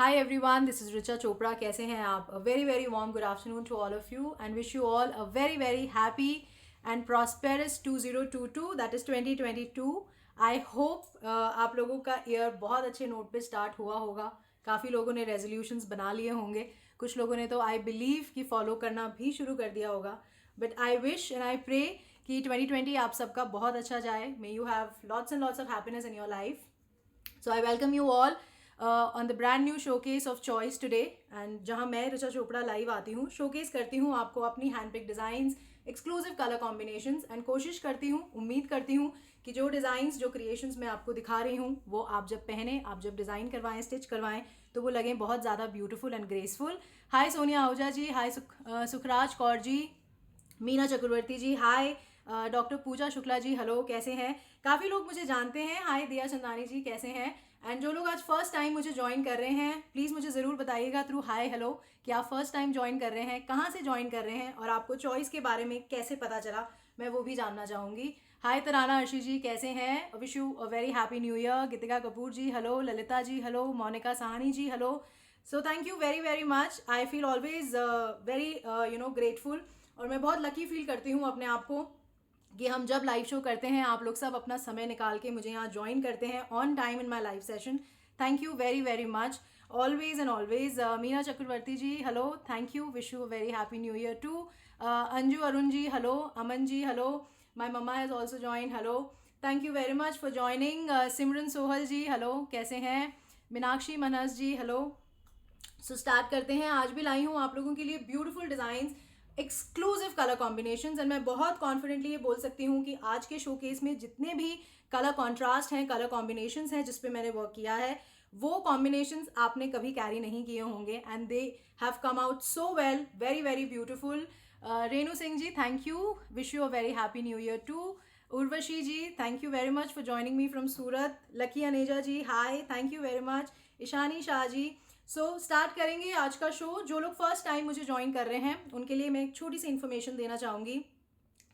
Hi everyone, this is Richa Chopra. कैसे हैं आप? A very very warm good afternoon to all of you and wish you all a very very happy and prosperous 2022 that is 2022. I hope आप लोगों का year बहुत अच्छे note पे start हुआ होगा. काफ़ी लोगों ने रेजोल्यूशंस बना लिए होंगे. कुछ लोगों ने तो आई बिलीव कि फॉलो करना भी शुरू कर दिया होगा. But I wish and I pray कि 2020 आप सबका बहुत अच्छा जाए. May you have lots and lots of happiness in your life. So I welcome you all on the brand new showcase of choice today. And जहाँ मैं Richa Chopra live आती हूँ, शोकेस करती हूँ आपको अपनी hand pick designs, exclusive colour combinations and कोशिश करती हूँ, उम्मीद करती हूँ कि जो डिज़ाइंस जो क्रिएशंस मैं आपको दिखा रही हूँ वो आप जब पहने, आप जब डिज़ाइन करवाएं, स्टिच करवाएं तो वो लगें बहुत ज़्यादा beautiful and graceful. Hi Sonia Ahuja ji, hi Sukhraj Kaur ji, Meena Chakraborty ji, hi doctor Pooja Shukla ji, hello, कैसे हैं? काफ़ी लोग मुझे जानते हैं. हाय दिया चंदानी जी, कैसे हैं? एंड जो लोग आज फर्स्ट टाइम मुझे ज्वाइन कर रहे हैं, प्लीज़ मुझे ज़रूर बताइएगा थ्रू हाय हेलो कि आप फर्स्ट टाइम ज्वाइन कर रहे हैं, कहाँ से ज्वाइन कर रहे हैं और आपको चॉइस के बारे में कैसे पता चला, मैं वो भी जानना चाहूँगी. हाय तराना अर्शी जी, कैसे हैं? Wish you a very happy new year. Geetika Kapoor ji, hello. Lalita ji, hello. Monika Sahni ji, hello. So thank you very very much. I feel always very grateful और मैं बहुत लकी फील करती हूँ अपने आप को कि हम जब लाइव शो करते हैं आप लोग सब अपना समय निकाल के मुझे यहाँ ज्वाइन करते हैं on time in my live session. Thank you very very much, always and always. Meena Chakraborty ji, hello, thank you. Wish you a very happy new year too. Anju Arun ji, hello. Aman ji, hello. My mamma has also join, hello. Thank you very much for joining. Simran Sohal ji, hello, कैसे हैं? Meenakshi Manhas ji, hello. So start करते हैं. आज भी लाई हूँ आप लोगों के लिए beautiful designs, exclusive colour combinations and मैं बहुत कॉन्फिडेंटली ये बोल सकती हूँ कि आज के शोकेस में जितने भी कलर कॉन्ट्रास्ट हैं, कलर कॉम्बिनेशंस हैं जिस पे मैंने वर्क किया है, वो कॉम्बिनेशंस आपने कभी कैरी नहीं किए होंगे and they have come out so well, very very beautiful. Renu Singh ji, thank you. Wish you a very happy new year too. Urvashi ji, thank you very much for joining me from Surat. Lucky Aneja ji, hi, thank you very much. Ishani Shah ji. So start करेंगे आज का show. जो लोग first time मुझे join कर रहे हैं उनके लिए मैं एक छोटी सी इन्फॉर्मेशन देना चाहूँगी.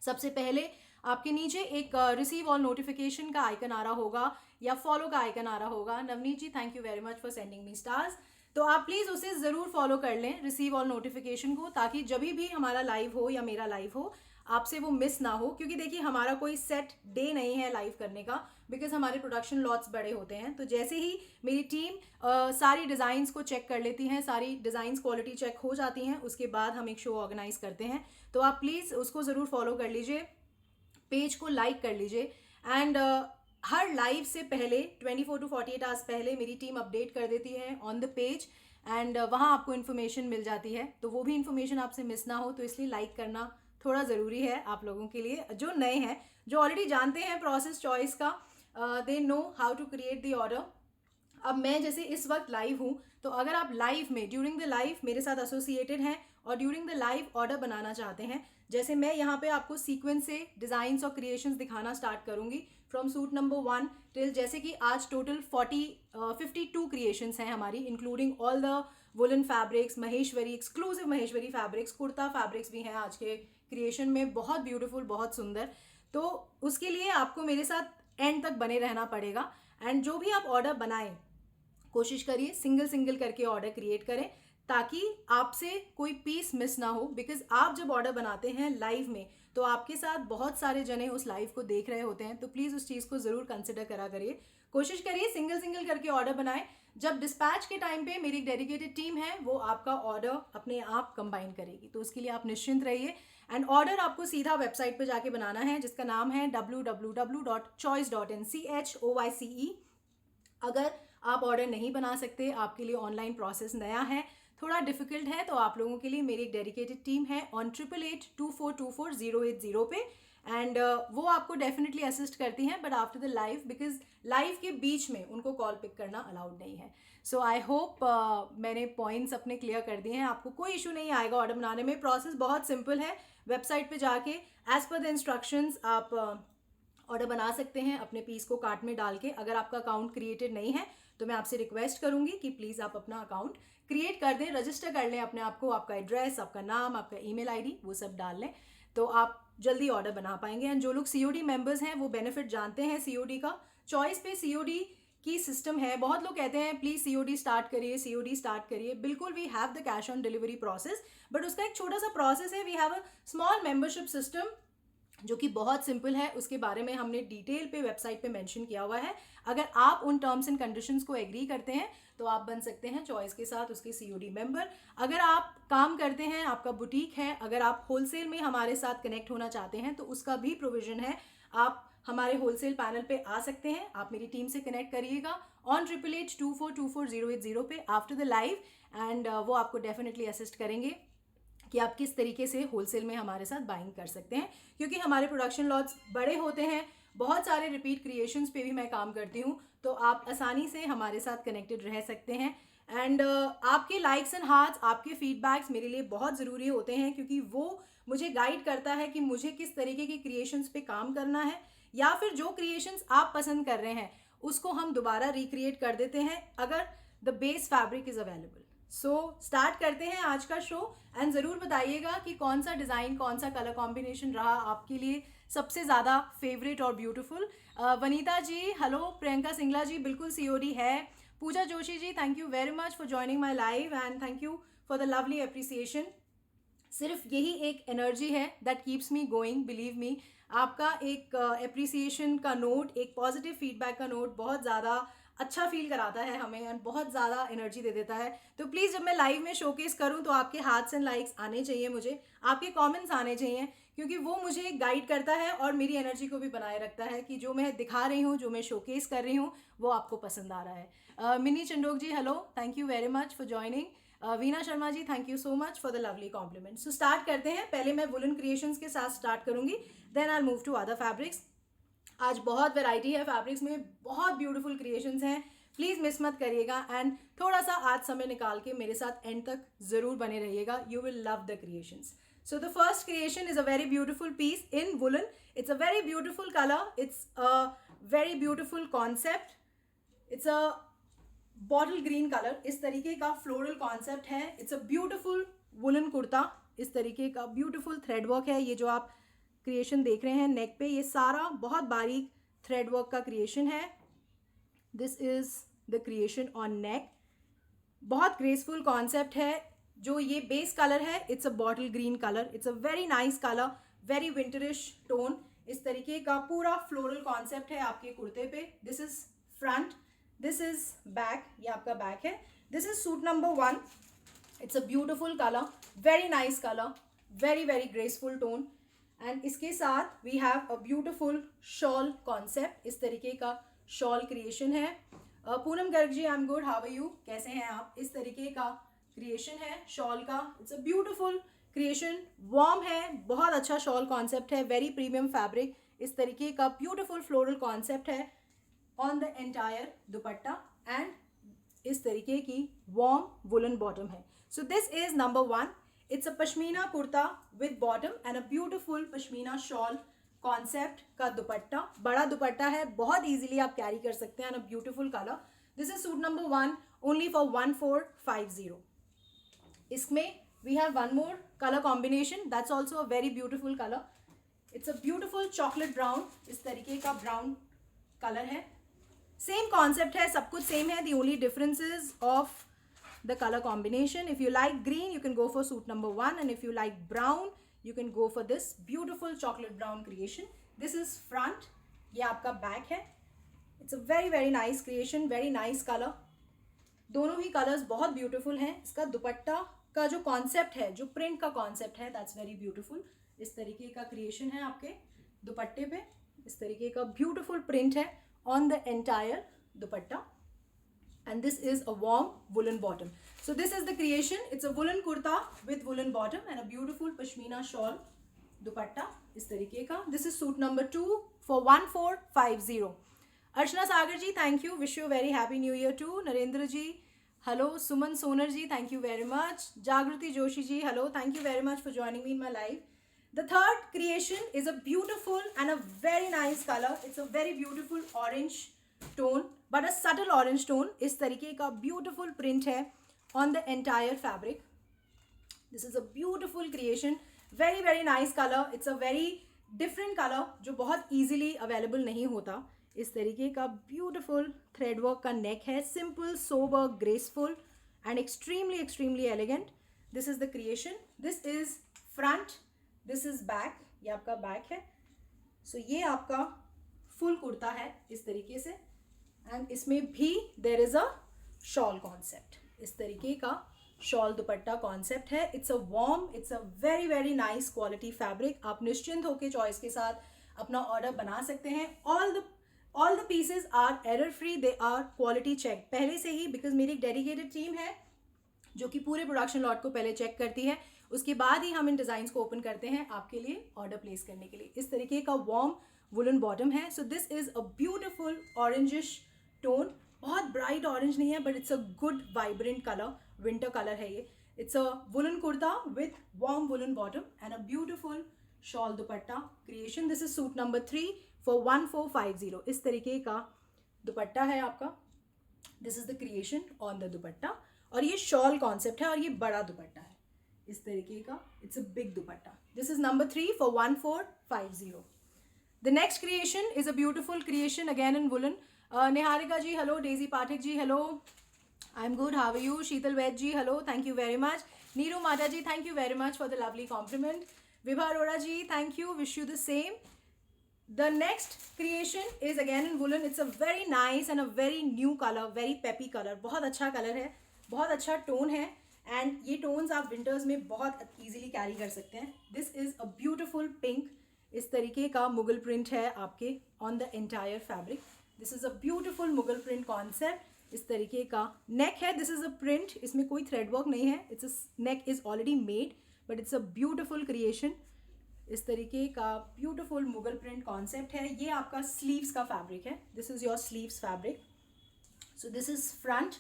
सबसे पहले आपके नीचे एक रिसीव ऑल नोटिफिकेशन का आइकन आ रहा होगा या फॉलो का आइकन आ रहा होगा. Navneet ji, thank you very much for sending me stars. तो आप प्लीज़ उसे ज़रूर फॉलो कर लें, रिसीव ऑल नोटिफिकेशन को, ताकि जब भी हमारा लाइव हो या मेरा लाइव हो आपसे वो मिस ना हो. क्योंकि देखिए हमारा कोई सेट डे नहीं है लाइव करने का, बिकॉज हमारे प्रोडक्शन लॉट्स बड़े होते हैं. तो जैसे ही मेरी टीम सारी डिज़ाइंस को चेक कर लेती हैं, सारी डिज़ाइंस क्वालिटी चेक हो जाती हैं, उसके बाद हम एक शो ऑर्गेनाइज करते हैं. तो आप प्लीज़ उसको ज़रूर फॉलो कर लीजिए, पेज को लाइक कर लीजिए. एंड हर लाइव से पहले 24 to 48 आवर्स पहले मेरी टीम अपडेट कर देती है ऑन द पेज एंड वहाँ आपको इन्फॉर्मेशन मिल जाती है. तो वो भी इन्फॉर्मेशन आपसे मिस ना हो, तो इसलिए लाइक करना थोड़ा ज़रूरी है आप लोगों के लिए. जो नए हैं, जो ऑलरेडी जानते हैं प्रोसेस चॉइस का, they know how to create the order. अब मैं जैसे इस वक्त लाइव हूँ, तो अगर आप लाइव में ड्यूरिंग द लाइव मेरे साथ एसोसिएटेड हैं और ड्यूरिंग द लाइव ऑर्डर बनाना चाहते हैं, जैसे मैं यहाँ पे आपको सीक्वेंस से डिज़ाइंस और क्रिएशंस दिखाना स्टार्ट करूँगी फ्रॉम सूट नंबर 1 टिल, जैसे कि आज टोटल 52 क्रिएशंस हैं हमारी, including all the woollen fabrics, Maheshwari, exclusive Maheshwari fabrics, kurta fabrics भी हैं आज के क्रिएशन में, बहुत ब्यूटीफुल, बहुत सुंदर. तो उसके लिए आपको मेरे साथ एंड तक बने रहना पड़ेगा. एंड जो भी आप ऑर्डर बनाएं, कोशिश करिए सिंगल सिंगल करके ऑर्डर क्रिएट करें ताकि आपसे कोई पीस मिस ना हो. बिकॉज आप जब ऑर्डर बनाते हैं लाइव में तो आपके साथ बहुत सारे जने उस लाइव को देख रहे होते हैं, तो प्लीज़ उस चीज़ को ज़रूर कंसिडर करा करिए. कोशिश करिए सिंगल सिंगल करके ऑर्डर बनाएं. जब डिस्पैच के टाइम पे मेरी एक डेडिकेटेड टीम है, वो आपका ऑर्डर अपने आप कंबाइन करेगी, तो उसके लिए आप निश्चिंत रहिए. एंड ऑर्डर आपको सीधा वेबसाइट पर जाके बनाना है जिसका नाम है www.choice.in. अगर आप ऑर्डर नहीं बना सकते, आपके लिए ऑनलाइन प्रोसेस नया है, थोड़ा डिफिकल्ट है, तो आप लोगों के लिए मेरी एक डेडिकेटेड टीम है ऑन 8882424080 पे. एंड वो आपको डेफिनेटली असिस्ट करती हैं, but after the live, because live के बीच में उनको कॉल पिक करना अलाउड नहीं है. सो आई होप मैंने पॉइंट्स अपने क्लियर कर दिए हैं, आपको कोई इशू नहीं आएगा ऑर्डर बनाने में. प्रोसेस बहुत सिंपल है. वेबसाइट पे जाके एज पर द इंस्ट्रक्शंस आप ऑर्डर बना सकते हैं अपने पीस को कार्ट में डाल के. अगर आपका अकाउंट क्रिएटेड नहीं है तो मैं आपसे रिक्वेस्ट करूंगी कि प्लीज़ आप अपना अकाउंट क्रिएट कर दें, रजिस्टर कर लें अपने आप को, आपका एड्रेस, आपका नाम, आपका ईमेल आईडी, वो सब डाल लें, तो आप जल्दी ऑर्डर बना पाएंगे. एंड जो लोग सीओडी मेंबर्स हैं वो बेनिफिट जानते हैं सीओडी का. चॉइस पे सीओडी की सिस्टम है। बहुत लोग कहते हैं प्लीज़ सीओडी स्टार्ट करिए, सीओडी स्टार्ट करिए। बिल्कुल, we have the cash on delivery process, but उसका एक छोटा सा प्रोसेस है। We have a small membership system जो कि बहुत सिंपल है, उसके बारे में हमने डिटेल पे वेबसाइट पे मेंशन किया हुआ है। अगर आप उन टर्म्स एंड कंडीशंस को एग्री करते हैं तो आप बन सकते हैं चॉइस के साथ उसके सीओडी मेंबर। अगर आप काम करते हैं, आपका बुटीक है, अगर आप होलसेल में हमारे साथ कनेक्ट होना चाहते हैं तो उसका भी प्रोविजन है। आप हमारे होलसेल पैनल पे आ सकते हैं, आप मेरी टीम से कनेक्ट करिएगा ऑन 8882424080 पे आफ्टर द लाइव, एंड वो आपको डेफिनेटली असिस्ट करेंगे कि आप किस तरीके से होलसेल में हमारे साथ बाइंग कर सकते हैं, क्योंकि हमारे प्रोडक्शन लॉट्स बड़े होते हैं। बहुत सारे रिपीट क्रिएशंस पे भी मैं काम करती हूँ, तो आप आसानी से हमारे साथ कनेक्टेड रह सकते हैं। एंड आपके लाइक्स एंड हार्ट्स, आपके फीडबैक्स मेरे लिए बहुत ज़रूरी होते हैं, क्योंकि वो मुझे गाइड करता है कि मुझे किस तरीके की क्रिएशंस पे काम करना है, या फिर जो क्रिएशंस आप पसंद कर रहे हैं उसको हम दोबारा रिक्रिएट कर देते हैं अगर the base fabric is available. So start करते हैं आज का शो, एंड ज़रूर बताइएगा कि कौन सा डिज़ाइन, कौन सा कलर कॉम्बिनेशन रहा आपके लिए सबसे ज़्यादा फेवरेट और ब्यूटीफुल। वनीता जी हेलो, प्रियंका सिंगला जी बिल्कुल सीओडी है, Pooja Joshi ji thank you very much for joining my live and thank you for the lovely appreciation. सिर्फ यही एक एनर्जी है that keeps me going, believe me. आपका एक अप्रिसिएशन का नोट, एक पॉजिटिव फीडबैक का नोट बहुत ज़्यादा अच्छा फील कराता है हमें एंड बहुत ज़्यादा एनर्जी दे देता है। तो प्लीज़ जब मैं लाइव में शोकेस करूं तो आपके हार्ट्स एंड लाइक्स आने चाहिए, मुझे आपके कमेंट्स आने चाहिए, क्योंकि वो मुझे गाइड करता है और मेरी एनर्जी को भी बनाए रखता है कि जो मैं दिखा रही हूँ, जो मैं शोकेस कर रही हूँ वो आपको पसंद आ रहा है। Mini Chandok ji hello, thank you very much for joining. Veena Sharma ji thank you so much for the lovely compliment. So start करते हैं, पहले मैं वुलन क्रिएशंस के साथ स्टार्ट करूंगी, then I move to other fabrics. आज बहुत वैरायटी है फैब्रिक्स में, बहुत ब्यूटीफुल क्रिएशंस हैं, प्लीज़ मिस मत करिएगा एंड थोड़ा सा आज समय निकाल के मेरे साथ एंड तक ज़रूर बने रहिएगा, you will love the creations. So the first creation is a very beautiful piece in woolen. It's a very beautiful color. It's a very beautiful concept. It's a bottle green color. इस तरीके का floral concept है. It's a beautiful woolen kurta. इस तरीके का beautiful thread work है. ये जो आप creation देख रहे हैं neck पे, ये सारा बहुत बारीक thread work का creation है. This is the creation on neck. बहुत graceful concept है. जो ये बेस कलर है it's a bottle green colour, it's a very nice colour, very winterish tone. इस तरीके का पूरा फ्लोरल कॉन्सेप्ट है आपके कुर्ते पे। This is front, this is back, ये आपका बैक है। This is suit number 1, it's a beautiful colour, very nice colour, very very graceful tone, and इसके साथ we have a beautiful shawl concept. इस तरीके का शॉल क्रिएशन है। Poonam Garg ji I am good, how are you, कैसे हैं आप। इस तरीके का क्रिएशन है शॉल का। It's a beautiful creation, warm है, बहुत अच्छा शॉल कॉन्सेप्ट है, वेरी प्रीमियम फैब्रिक। इस तरीके का ब्यूटिफुल फ्लोरल कॉन्सेप्ट है on the entire dupatta, and इस तरीके की वार्म वुलन बॉटम है। So this is number 1। It's a pashmina kurta with bottom and a beautiful pashmina shawl concept का दुपट्टा। बड़ा दुपट्टा है, बहुत ईजिली आप कैरी कर सकते हैं, and a beautiful colour. This is suit number 1 only for 1450। इसमें we have one more colour combination that's also a very beautiful colour. It's a beautiful chocolate brown, इस तरीके का ब्राउन कलर है। Same concept है, सब कुछ same है, the only difference is of the colour combination. If you like green you can go for suit number 1, and if you like brown you can go for this beautiful chocolate brown creation. This is front, ये आपका back है। It's a very very nice creation, very nice colour, दोनों ही colours बहुत beautiful हैं। इसका दुपट्टा का जो concept है, जो प्रिंट का कॉन्सेप्ट है, दैट्स वेरी ब्यूटीफुल। इस तरीके का क्रिएशन है आपके दुपट्टे पे, इस तरीके का ब्यूटीफुल प्रिंट है on the entire dupatta, and this is a warm woollen bottom. So this is the creation, it's a woollen kurta with woollen bottom and a beautiful pashmina shawl dupatta इस तरीके का। This is suit number 2 for 1450। Archana Sagar ji thank you, wish you very happy new year too. Narendra ji hello, Suman Sonar ji thank you very much. Jagriti Joshi ji hello, thank you very much for joining me in my live. The third creation is a beautiful and a very nice colour. It's a very beautiful orange tone, but a subtle orange tone. इस तरीके का beautiful print है on the entire fabric. This is a beautiful creation, very very nice colour. It's a very different colour जो बहुत easily available नहीं होता। इस तरीके का ब्यूटिफुल थ्रेड वर्क का नेक है, simple sober graceful and extremely extremely elegant. This is the creation. This is front, this is back. ये आपका बैक है. सो ये आपका फुल कुर्ता है इस तरीके से. एंड इसमें भी there is a shawl concept. इस तरीके का शॉल दुपट्टा कॉन्सेप्ट है. It's a warm, it's a very very nice quality fabric. आप निश्चिंत होकर चॉइस के साथ अपना ऑर्डर बना सकते हैं. All the pieces are error free, they are quality check पहले से ही, बिकॉज मेरी एक डेडिकेटेड टीम है जो कि पूरे प्रोडक्शन लॉट को पहले चेक करती है. उसके बाद ही हम इन डिज़ाइंस को ओपन करते हैं आपके लिए ऑर्डर प्लेस करने के लिए. इस तरीके का वार्म वुलन बॉटम है. So this is a beautiful orangish tone. बहुत ब्राइट ऑरेंज नहीं है, but it's a good vibrant colour, winter colour है ये. It's a woollen kurta with warm woollen bottom and a beautiful shawl dupatta creation. This is suit number 3 for 1450. इस तरीके का दुपट्टा है आपका. This is the creation on the दुपट्टा. और ये shawl concept है और ये बड़ा दुपट्टा है इस तरीके का. It's a big dupatta. This is number 3 for 1450. The next creation is a beautiful creation again in woollen. Niharika ji hello. Daisy Pathak ji hello. I am good, how are you? Sheetal Vaid ji hello, thank you very much. Neeru Mata ji thank you very much for the lovely compliment. Vibha Arora ji thank you, wish you the same. The next creation is again in woolen. It's a very nice and a very new color, very peppy color. बहुत अच्छा colour है, बहुत अच्छा tone है. And ये tones आप winters में बहुत इजीली कैरी कर सकते हैं. This is a beautiful pink. इस तरीके का मुगल प्रिंट है आपके on the entire fabric. This is a beautiful Mughal print concept. इस तरीके का नेक है. दिस इज़ अ प्रिंट, इसमें कोई थ्रेड वर्क नहीं है. It's a neck is already made, but it's a beautiful creation. इस तरीके का ब्यूटिफुल मुगल प्रिंट कॉन्सेप्ट है. ये आपका स्लीव्स का फैब्रिक है. This is your sleeves fabric. So this is front,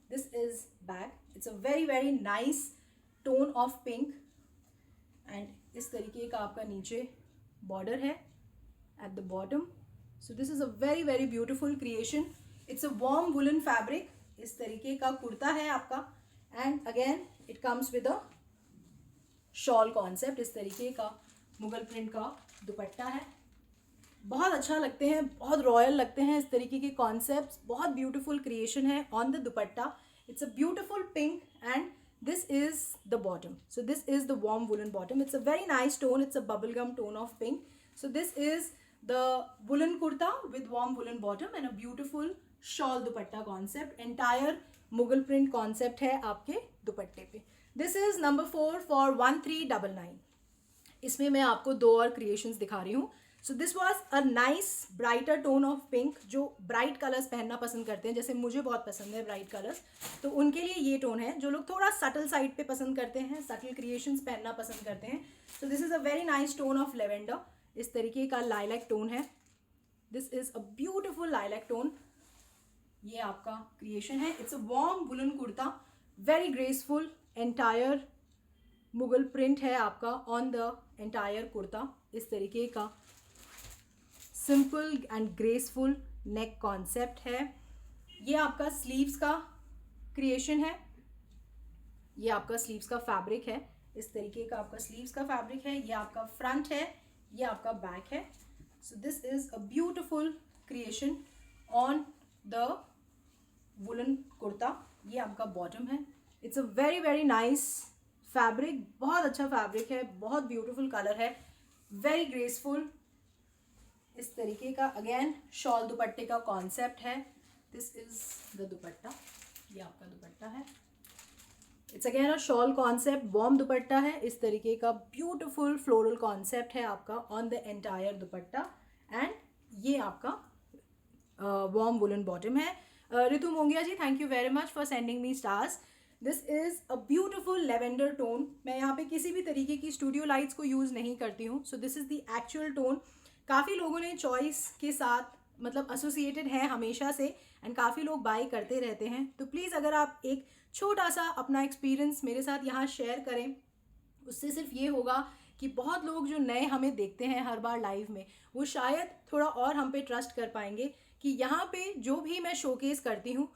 this is back. It's a very very nice tone of pink. And इस तरीके का आपका नीचे बॉर्डर है at the bottom. So this is a very very beautiful creation. It's a warm woollen fabric. इस तरीके का कुर्ता है आपका. And again it comes with a shawl concept. इस तरीके का मुगल प्रिंट का दुपट्टा है. बहुत अच्छा लगते हैं, बहुत रॉयल लगते हैं इस तरीके के कॉन्सेप्ट्स. बहुत ब्यूटीफुल क्रिएशन है on the dupatta. It's a beautiful pink and this is the bottom. So this is the warm woollen bottom. It's a very nice tone. It's a bubble gum tone of pink. So this is the woollen kurta with warm woollen bottom and a beautiful shawl dupatta concept. Entire Mughal print concept है आपके दुपट्टे पे. This is number 4 for 1399. इसमें मैं आपको 2 और creations दिखा रही हूँ. So this was a nice brighter tone of pink. जो ब्राइट कलर्स पहनना पसंद करते हैं, जैसे मुझे बहुत पसंद है ब्राइट कलर्स, तो उनके लिए ये टोन है. जो लोग थोड़ा सटल साइड पे पसंद करते हैं, सटल क्रिएशंस पहनना पसंद करते हैं, so this is a very nice tone of lavender. इस तरीके का लाइलैक टोन है. This is a beautiful lilac tone. ये आपका क्रिएशन है. It's a warm woollen kurta, very graceful. Entire Mughal print है आपका ऑन द एंटायर कुर्ता. इस तरीके का simple and graceful neck concept है. ये आपका स्लीव्स का क्रिएशन है. ये आपका स्लीव्स का फैब्रिक है. इस तरीके का आपका स्लीव्स का फैब्रिक है. ये आपका फ्रंट है, ये आपका बैक है. So this is a beautiful creation on the woollen kurta. ये आपका बॉटम है. It's a very very nice fabric. बहुत अच्छा फैब्रिक है, बहुत ब्यूटीफुल कलर है, वेरी ग्रेसफुल. इस तरीके का अगेन शॉल दुपट्टे का कॉन्सेप्ट है. This is the dupatta. ये आपका दुपट्टा है. It's again a shawl concept, warm दुपट्टा है. इस तरीके का ब्यूटीफुल फ्लोरल कॉन्सेप्ट है आपका on the entire dupatta. And ये आपका वार्म वुलन बॉटम है. Ritu Mongia ji thank you very much for sending me stars. This is a beautiful lavender tone. मैं यहाँ पे किसी भी तरीके की स्टूडियो लाइट्स को यूज़ नहीं करती हूँ. सो this is the actual tone. काफ़ी लोगों ने चॉइस के साथ मतलब एसोसिएटेड है हमेशा से, एंड काफ़ी लोग बाय करते रहते हैं. तो प्लीज़ अगर आप एक छोटा सा अपना एक्सपीरियंस मेरे साथ यहाँ शेयर करें, उससे सिर्फ ये होगा कि बहुत लोग जो नए हमें देखते हैं हर बार लाइव में, वो शायद थोड़ा और हम पे ट्रस्ट कर पाएंगे कि यहाँ पे जो भी मैं शोकेस करती हूँ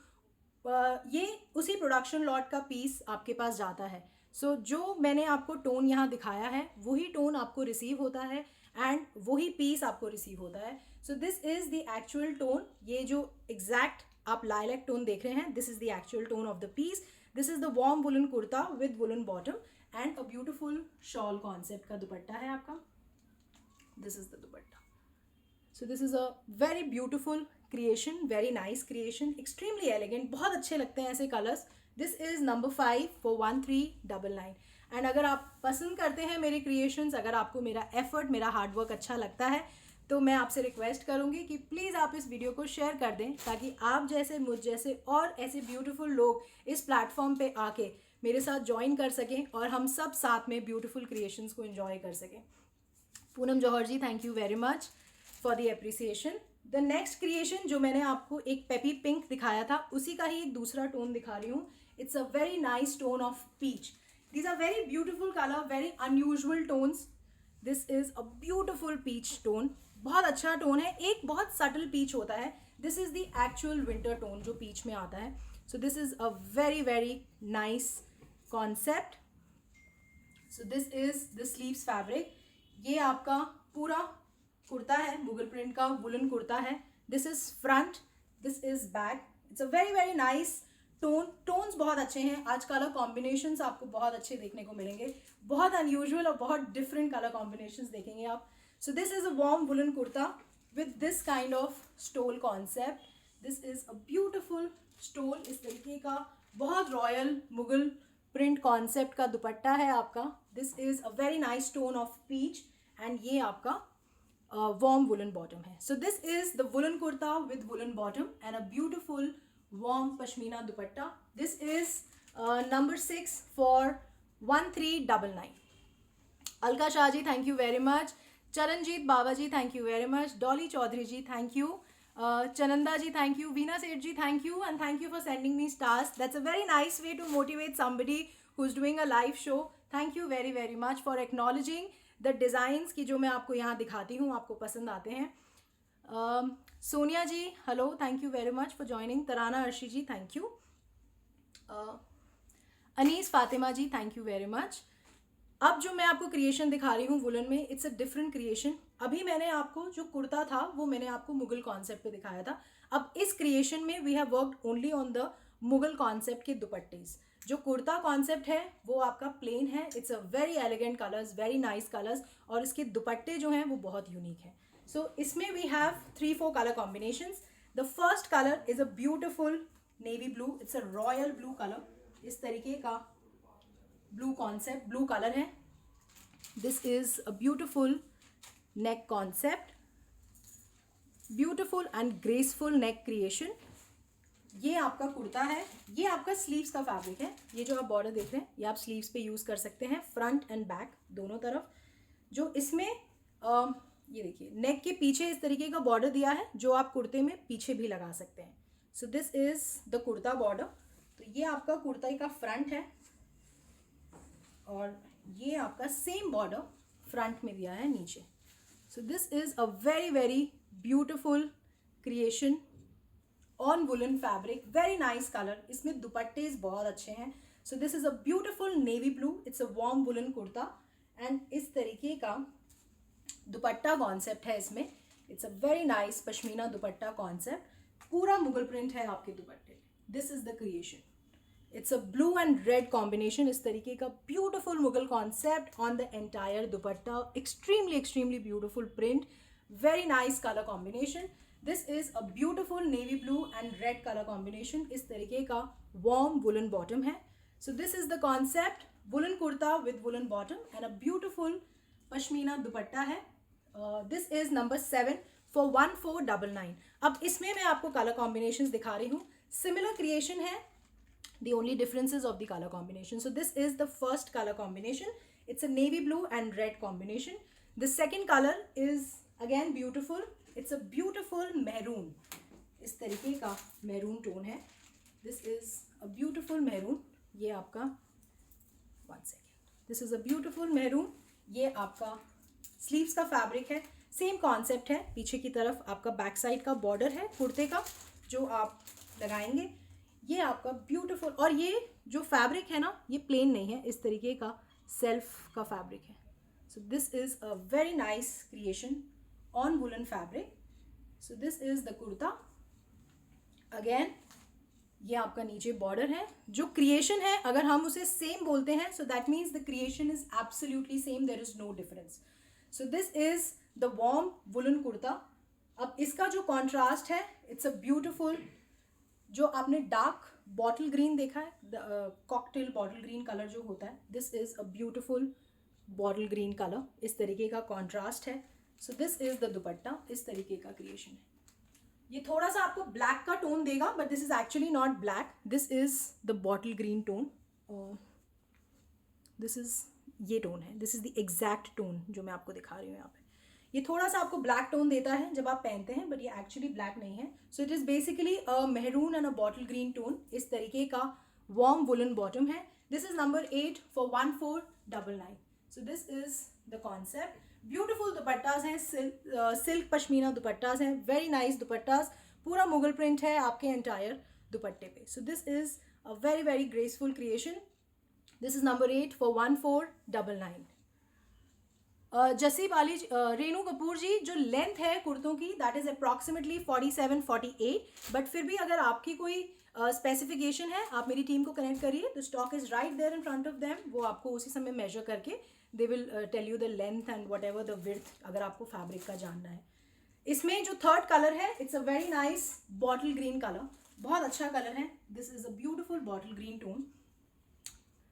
ये उसी प्रोडक्शन लॉट का पीस आपके पास जाता है. सो जो मैंने आपको टोन यहाँ दिखाया है वही टोन आपको रिसीव होता है. एंड वही पीस आपको रिसीव होता है. So this is the actual tone. ये जो एग्जैक्ट आप लाइलैक टोन देख रहे हैं, this is the actual tone of the piece. This is the warm woollen kurta with woollen bottom and a beautiful shawl concept का दुपट्टा है आपका. This is the dupatta. So this is a very beautiful creation, very nice creation, extremely elegant. बहुत अच्छे लगते हैं ऐसे colours. This is number 5 for 1399. And अगर आप पसंद करते हैं मेरे क्रिएशंस, अगर आपको मेरा एफर्ट, मेरा हार्डवर्क अच्छा लगता है, तो मैं आपसे रिक्वेस्ट करूंगी कि प्लीज़ आप इस वीडियो को शेयर कर दें, ताकि आप जैसे, मुझ जैसे और ऐसे ब्यूटीफुल लोग इस प्लेटफॉर्म पे आके मेरे साथ ज्वाइन कर सकें और हम सब साथ में ब्यूटीफुल क्रिएशंस को एंजॉय कर सकें. Poonam Johar ji, thank you very much for the appreciation. The next creation जो मैंने आपको एक पेपी पिंक दिखाया था, उसी का ही एक दूसरा टोन दिखा रही हूँ. It's a very nice tone of peach. These are very beautiful color, very unusual tones. This is a beautiful peach tone. बहुत अच्छा टोन है. एक बहुत subtle peach होता है. This is the actual winter tone जो peach में आता है. So this is a very very nice concept. So this is the sleeves fabric. ये आपका पूरा कुर्ता है, मुगल प्रिंट का वुलन कुर्ता है. This is front, this is back. It's a very very nice tones बहुत अच्छे हैं. आज कलर कॉम्बिनेशंस आपको बहुत अच्छे देखने को मिलेंगे. बहुत अनयूजुअल और बहुत डिफरेंट कलर कॉम्बिनेशंस देखेंगे आप. So this is a warm woollen kurta with this kind of stole concept. This is a beautiful stole. इस तरीके का बहुत रॉयल मुगल प्रिंट कॉन्सेप्ट का दुपट्टा है आपका. This is a very nice tone of peach and ये आपका वार्म वुलन बॉटम है. So this is the woollen kurta with woollen bottom and a beautiful warm pashmina dupatta. This is number 6 for 1399. Alka Shah ji, thank you very much. Charanjit Baba ji, thank you very much. Dolly Chaudhary ji, thank you. Chananda ji, thank you. Veena Seth ji, thank you, and thank you for sending me stars. That's a very nice way to motivate somebody who's doing a live show. Thank you very very much for acknowledging the designs की जो मैं आपको यहाँ दिखाती हूँ, आपको पसंद आते हैं. Sonia ji, hello, thank you very much for joining. Tarana Arshi ji, thank you. Anees Fatima ji, thank you very much. अब जो मैं आपको क्रिएशन दिखा रही हूँ वुलन में, इट्स अ डिफरेंट क्रिएशन. अभी मैंने आपको जो कुर्ता था वो मैंने आपको मुगल कॉन्सेप्ट पे दिखाया था. अब इस क्रिएशन में we have worked only on the Mughal concept के दुपट्टेज. जो कुर्ता कॉन्सेप्ट है वो आपका प्लेन है. It's a very elegant colours, very nice colours, और इसके दुपट्टे जो हैं वो बहुत यूनिक हैं. So इसमें we have 3-4 color combinations. The first color is a beautiful navy blue. It's a royal blue color. इस तरीके का blue concept, blue color है. This is a beautiful neck concept. Beautiful and graceful neck creation. ये आपका कुर्ता है. ये आपका sleeves का फैब्रिक है. ये जो आप बॉर्डर देख रहे हैं ये आप स्लीव्स पे यूज़ कर सकते हैं, फ्रंट एंड बैक दोनों तरफ. जो इसमें ये देखिए नेक के पीछे इस तरीके का बॉर्डर दिया है जो आप कुर्ते में पीछे भी लगा सकते हैं. So this is the kurta border. तो ये आपका कुर्ता का फ्रंट है और ये आपका सेम बॉर्डर फ्रंट में दिया है नीचे. सो this is a very very beautiful creation on woollen fabric. Very nice colour. इसमें दुपट्टे बहुत अच्छे हैं. So this is a beautiful navy blue. It's a warm woollen kurta and इस तरीके का दुपट्टा कॉन्सेप्ट है इसमें. It's a very nice pashmina dupatta concept. पूरा मुगल प्रिंट है आपके दुपट्टे. This is the creation. It's a blue and red combination. इस तरीके का beautiful Mughal concept on the entire dupatta. Extremely extremely beautiful print. Very nice colour combination. This is a beautiful navy blue and red colour combination. इस तरीके का warm woollen bottom है. So this is the concept. Woollen kurta with woollen bottom and a beautiful pashmina dupatta है. This is number 7 for 1499. अब इसमें मैं आपको colour combinations दिखा रही हूँ. सिमिलर क्रिएशन है. The only differences of the color combination. So this is the first color combination. It's a navy blue and red combination. The second color is again beautiful. It's a beautiful maroon. इस तरीके का maroon tone है. This is a beautiful maroon. ये आपका one second. This is a beautiful maroon. ये आपका sleeves का fabric है. सेम कॉन्सेप्ट है. पीछे की तरफ आपका बैक साइड का बॉर्डर है कुर्ते का जो आप लगाएंगे. ये आपका ब्यूटीफुल. और ये जो फैब्रिक है ना ये प्लेन नहीं है. इस तरीके का सेल्फ का फैब्रिक है. So this is a very nice creation on woolen fabric. So this is the kurta. Again, ये आपका नीचे बॉर्डर है. जो क्रिएशन है अगर हम उसे सेम बोलते हैं, so that means the creation is absolutely same, there is no difference. So this is the warm woollen kurta. अब इसका जो कॉन्ट्रास्ट है, इट्स अ ब्यूटिफुल, जो आपने डार्क बॉटल ग्रीन देखा है, कॉकटेल बॉटल ग्रीन कलर जो होता है, this is a beautiful bottle green colour. इस तरीके का कॉन्ट्रास्ट है. So this is the dupatta. इस तरीके का क्रिएशन है. ये थोड़ा सा आपको ब्लैक का टोन देगा, but this is actually not black. This is the bottle green tone. This is ये टोन है. This is the exact tone जो मैं आपको दिखा रही हूँ यहाँ पे. ये थोड़ा सा आपको ब्लैक टोन देता है जब आप पहनते हैं, बट ये एक्चुअली ब्लैक नहीं है. So it is basically a maroon and a bottle green tone. इस तरीके का वार्म वुलन बॉटम है. This is number 8 for 1499. So this is the concept. Beautiful dupattas हैं, सिल्क पश्मीना दुपट्टाज हैं, वेरी नाइस दुपट्टाज. पूरा मुगल प्रिंट है आपके एंटायर दुपट्टे पे. So this is a very very graceful creation. This is number 8 for 1499. Jaseeb Ali, Renu Kapoor ji, जो लेंथ है कुर्तों की दैट इज़ अप्रॉक्सीमेटली 47-48. बट फिर भी अगर आपकी कोई स्पेसिफिकेशन है, आप मेरी टीम को कनेक्ट करिए. The stock is right there in front of them. वो आपको उसी समय मेजर करके they will tell you the length and whatever the width, अगर आपको फैब्रिक का जानना है. इसमें जो थर्ड कलर है, it's a very nice bottle green colour. बहुत अच्छा कलर है. This is a beautiful bottle green tone.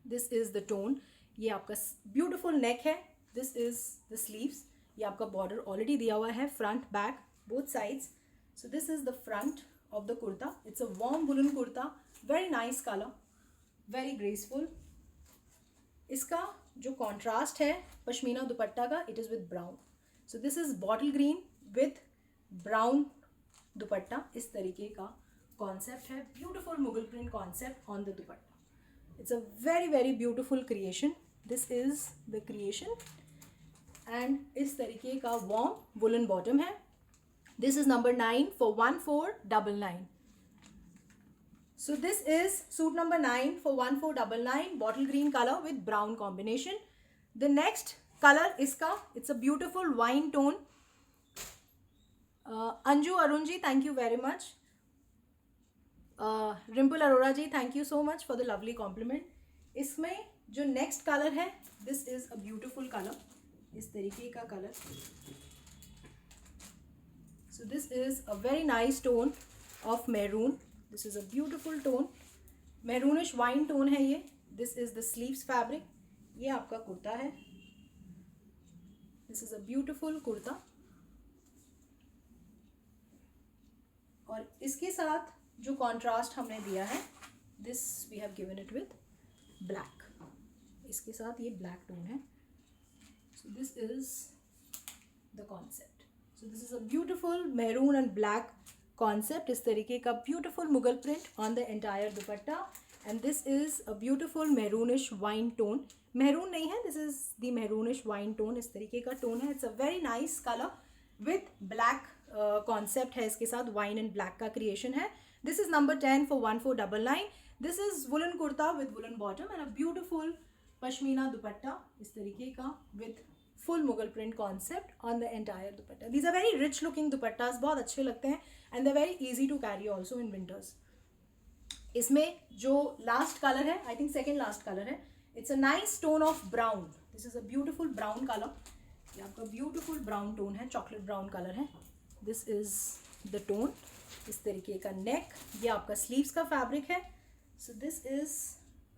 This is the tone. ये आपका ब्यूटिफुल नेक है. This is the sleeves. ये आपका बॉर्डर ऑलरेडी दिया हुआ है, front back both sides. So this is the front of the kurta. It's a warm woollen kurta. Very nice colour, very graceful. इसका जो कॉन्ट्रास्ट है पश्मीना दुपट्टा का, it is with brown. So this is bottle green with brown दुपट्टा. इस तरीके का concept है. Beautiful Mughal print concept on the dupatta. It's a very very beautiful creation. This is the creation. And इस तरीके का वार्म वुलन बॉटम है. This is number 9 for 1499. So this is suit number 9 for 1499, bottle green color with brown combination. The next color इसका, it's a beautiful wine tone. Anju Arun ji, thank you very much. Rimple Arora ji, thank you so much for the lovely compliment. इसमें जो next color है, this is a beautiful color. इस तरीके का color. So this is a very nice tone of maroon. This is a beautiful tone. Maroonish wine tone है ये. This is the sleeves fabric. ये आपका कुर्ता है. This is a beautiful kurta. और इसके साथ जो contrast हमने दिया है, this we have given it with black. इसके साथ ये black tone है. So this is the concept. So this is a beautiful maroon and black concept. इस तरीके का beautiful Mughal print on the entire dupatta. And this is a beautiful maroonish wine tone. Maroon नहीं है, this is the maroonish wine tone. इस तरीके का tone है. It's a very nice color with black concept है. इसके साथ wine and black का creation है. This is number 10 for 1499. This is woolen kurta with woolen bottom and a beautiful pashmina दुपट्टा इस तरीके का with full Mughal print concept on the entire dupatta. These are very rich looking दुपट्टास, बहुत अच्छे लगते हैं and they're very easy to carry also in winters. इसमें जो last color है, I think second last color है, it's a nice tone of brown. This is a beautiful brown color. ये आपका beautiful brown tone है, chocolate brown color है. This is the tone. इस तरीके का neck, ये आपका sleeves का fabric है. So this is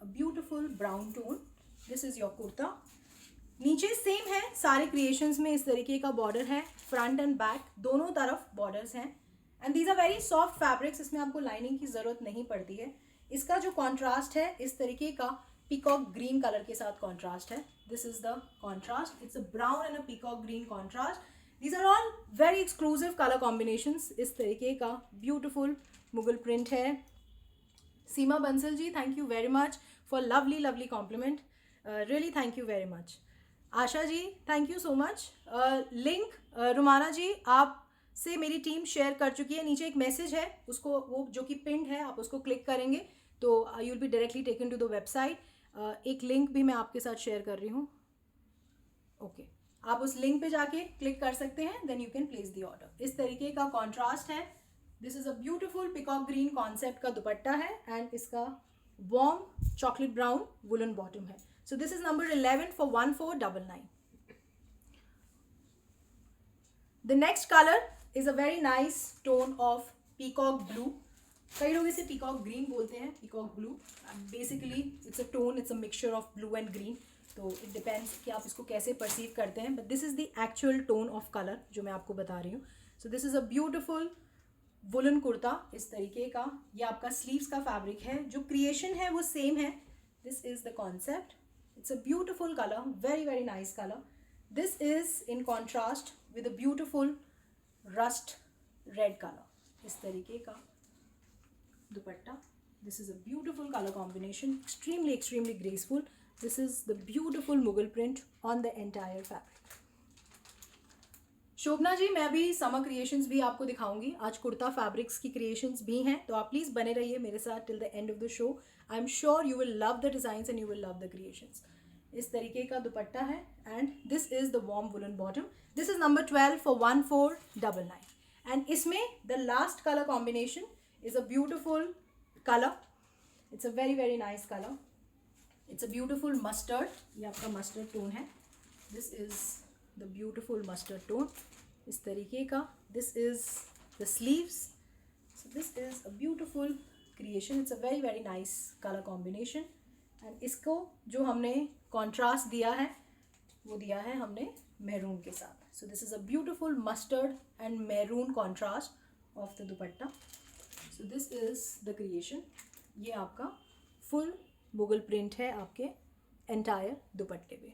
a beautiful brown tone. This is your kurta. नीचे सेम है सारे क्रिएशंस में. इस तरीके का बॉर्डर है, फ्रंट एंड बैक दोनों तरफ बॉर्डर्स हैं. And these are very soft fabrics. इसमें आपको लाइनिंग की ज़रूरत नहीं पड़ती है. इसका जो कॉन्ट्रास्ट है इस तरीके का पीकॉक ग्रीन कलर के साथ कॉन्ट्रास्ट है. This is the contrast. It's a brown and a peacock green contrast. These are all very exclusive colour combinations. इस तरीके का ब्यूटिफुल मुगल प्रिंट है. Seema Bansal ji, thank you very much for lovely lovely compliment. Really thank you very much. Asha ji, thank you so much. Link Rumana ji आप से मेरी team share कर चुकी है. नीचे एक मैसेज है, उसको वो जो कि पिंड है, आप उसको क्लिक करेंगे तो you will be directly taken to the website. एक लिंक भी मैं आपके साथ शेयर कर रही हूँ. ओके, आप उस लिंक पे जाके क्लिक कर सकते हैं, then you can place the order. इस तरीके का कॉन्ट्रास्ट है। This is a beautiful peacock green concept का दुपट्टा है एंड इसका warm chocolate brown woollen bottom है। So this is number 11 for 1499। The next color is a very nice tone of peacock blue. कई लोग इसे peacock green बोलते हैं, peacock blue. Basically, it's a tone, it's a mixture of blue and green. तो it depends कि आप इसको कैसे perceive करते हैं. But this is the actual tone of color जो मैं आपको बता रही हूँ. So this is a beautiful woolen kurta इस तरीके का. ये आपका sleeves का fabric है. जो creation है वो same है. This is the concept. It's a beautiful color, very very nice color. This is in contrast with a beautiful rust red color. इस तरीके का dupatta. This is a beautiful color combination, extremely extremely graceful. This is the beautiful Mughal print on the entire fabric. शोभना जी, मैं अभी summer creations भी आपको दिखाऊंगी. आज kurta fabrics की क्रिएशंस भी हैं, तो आप प्लीज़ बने रहिए मेरे साथ till the end of the show. I am sure you will love the designs and you will love the creations. इस तरीके का दुपट्टा है and this is the warm woollen bottom. This is number 12 for 1499. And इसमें the last colour combination is a beautiful colour. It's a very very nice colour. It's a beautiful mustard. ये आपका mustard tone है. This is the beautiful mustard tone इस तरीके का. This is the sleeves. So this is a beautiful creation. It's a very very nice colour combination. And इसको जो हमने contrast दिया है वो दिया है हमने मैरून के साथ. सो this is a beautiful mustard and maroon contrast of the dupatta. So this is the creation. ये आपका फुल मुगल प्रिंट है आपके एंटायर दुपट्टे पे.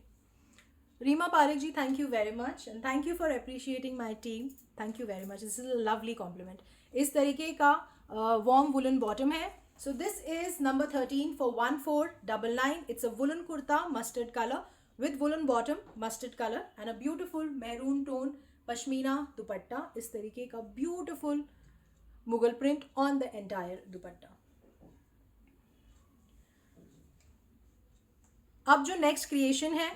Reema Pareek ji, thank you very much and thank you for appreciating my team. Thank you very much. This is a lovely compliment. इस तरीके का warm woollen bottom है. So this is number 13 for 1499. It's a woolen kurta, mustard color with woolen bottom, mustard color and a beautiful maroon tone pashmina dupatta. इस तरीके का beautiful Mughal print on the entire दुपट्टा. अब जो next creation है,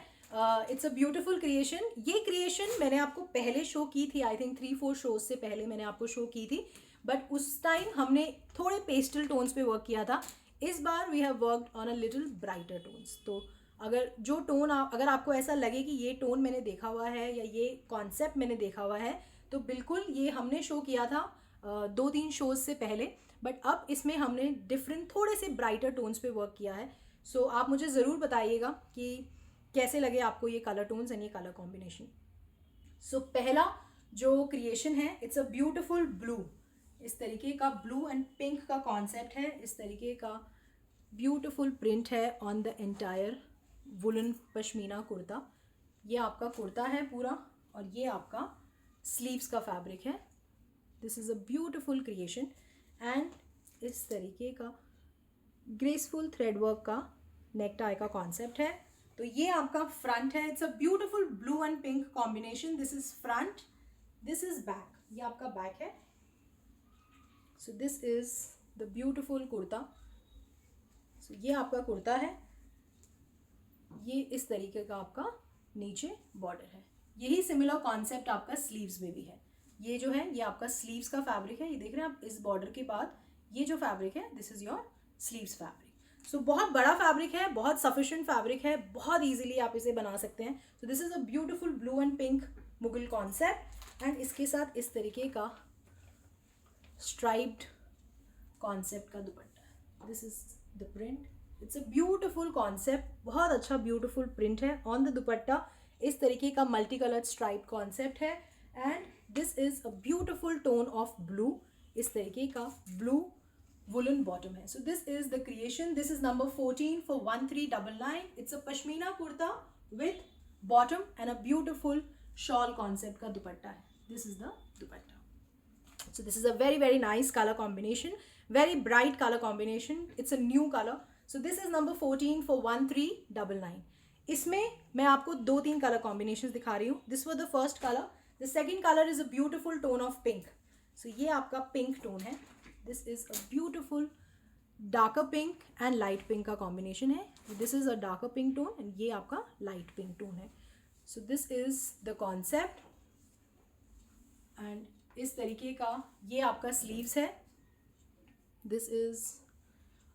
it's a beautiful creation. ये creation मैंने आपको पहले शो की थी. I think 3-4 shows से पहले मैंने आपको शो की थी. बट उस टाइम हमने थोड़े पेस्टल टोन्स पे वर्क किया था. इस बार we have worked on a little brighter tones. तो अगर जो टोन अगर आपको ऐसा लगे कि ये टोन मैंने देखा हुआ है या ये कॉन्सेप्ट मैंने देखा हुआ है, तो बिल्कुल ये हमने शो किया था 2-3 शोज से पहले. बट अब इसमें हमने डिफरेंट थोड़े से ब्राइटर टोन्स पे वर्क किया है. सो आप मुझे ज़रूर बताइएगा कि कैसे लगे आपको ये कलर टोन्स एंड ये कलर कॉम्बिनेशन. सो पहला जो क्रिएशन है, इट्स अ ब्यूटिफुल ब्लू. इस तरीके का ब्लू एंड पिंक का कॉन्सेप्ट है. इस तरीके का ब्यूटिफुल प्रिंट है on the entire woollen pashmina kurta. ये आपका कुर्ता है पूरा और ये आपका स्लीव्स का फैब्रिक है. This is a beautiful creation and इस तरीके का ग्रेसफुल थ्रेड वर्क का नेक टाई का कॉन्सेप्ट है. तो ये आपका फ्रंट है. It's a beautiful blue and pink combination. This is front, this is back. ये आपका बैक है. So this is the beautiful kurta. So ये आपका कुर्ता है. ये इस तरीके का आपका नीचे बॉर्डर है. यही सिमिलर कॉन्सेप्ट आपका स्लीव्स में भी है. ये जो है ये आपका स्लीव्स का फैब्रिक है. ये देख रहे हैं आप, इस बॉर्डर के बाद ये जो फैब्रिक है, this is your sleeves fabric. So बहुत बड़ा फैब्रिक है, बहुत सफिशिएंट फैब्रिक है, बहुत ईजिली आप इसे बना सकते हैं. So this is a beautiful blue and pink Mughal concept and इसके साथ इस तरीके का स्ट्राइप्ड कॉन्सेप्ट का दुपट्टा. This is the print. It's a beautiful concept. बहुत अच्छा ब्यूटिफुल प्रिंट है ऑन द दुपट्टा. इस तरीके का मल्टी कलर्ड स्ट्राइप कॉन्सेप्ट है and this is a beautiful tone of blue. इस तरीके का ब्लू वुलन बॉटम है. So this is the creation. This is number 14 for 1399. It's a pashmina kurta with bottom and a beautiful shawl concept का दुपट्टा है. This is the dupatta. So this is a very very nice color combination, very bright color combination. It's a new color. So this is number 14 for 1399. इसमें मैं आपको 2-3 colour combinations दिखा रही हूँ. This was the first colour. The second colour is a beautiful tone of pink. So ये आपका pink tone है. This is a beautiful darker pink and light pink का कॉम्बिनेशन है. This is a darker pink tone and ये आपका light pink tone है. So this is the concept and इस तरीके का ये आपका स्लीव्स है. दिस इज़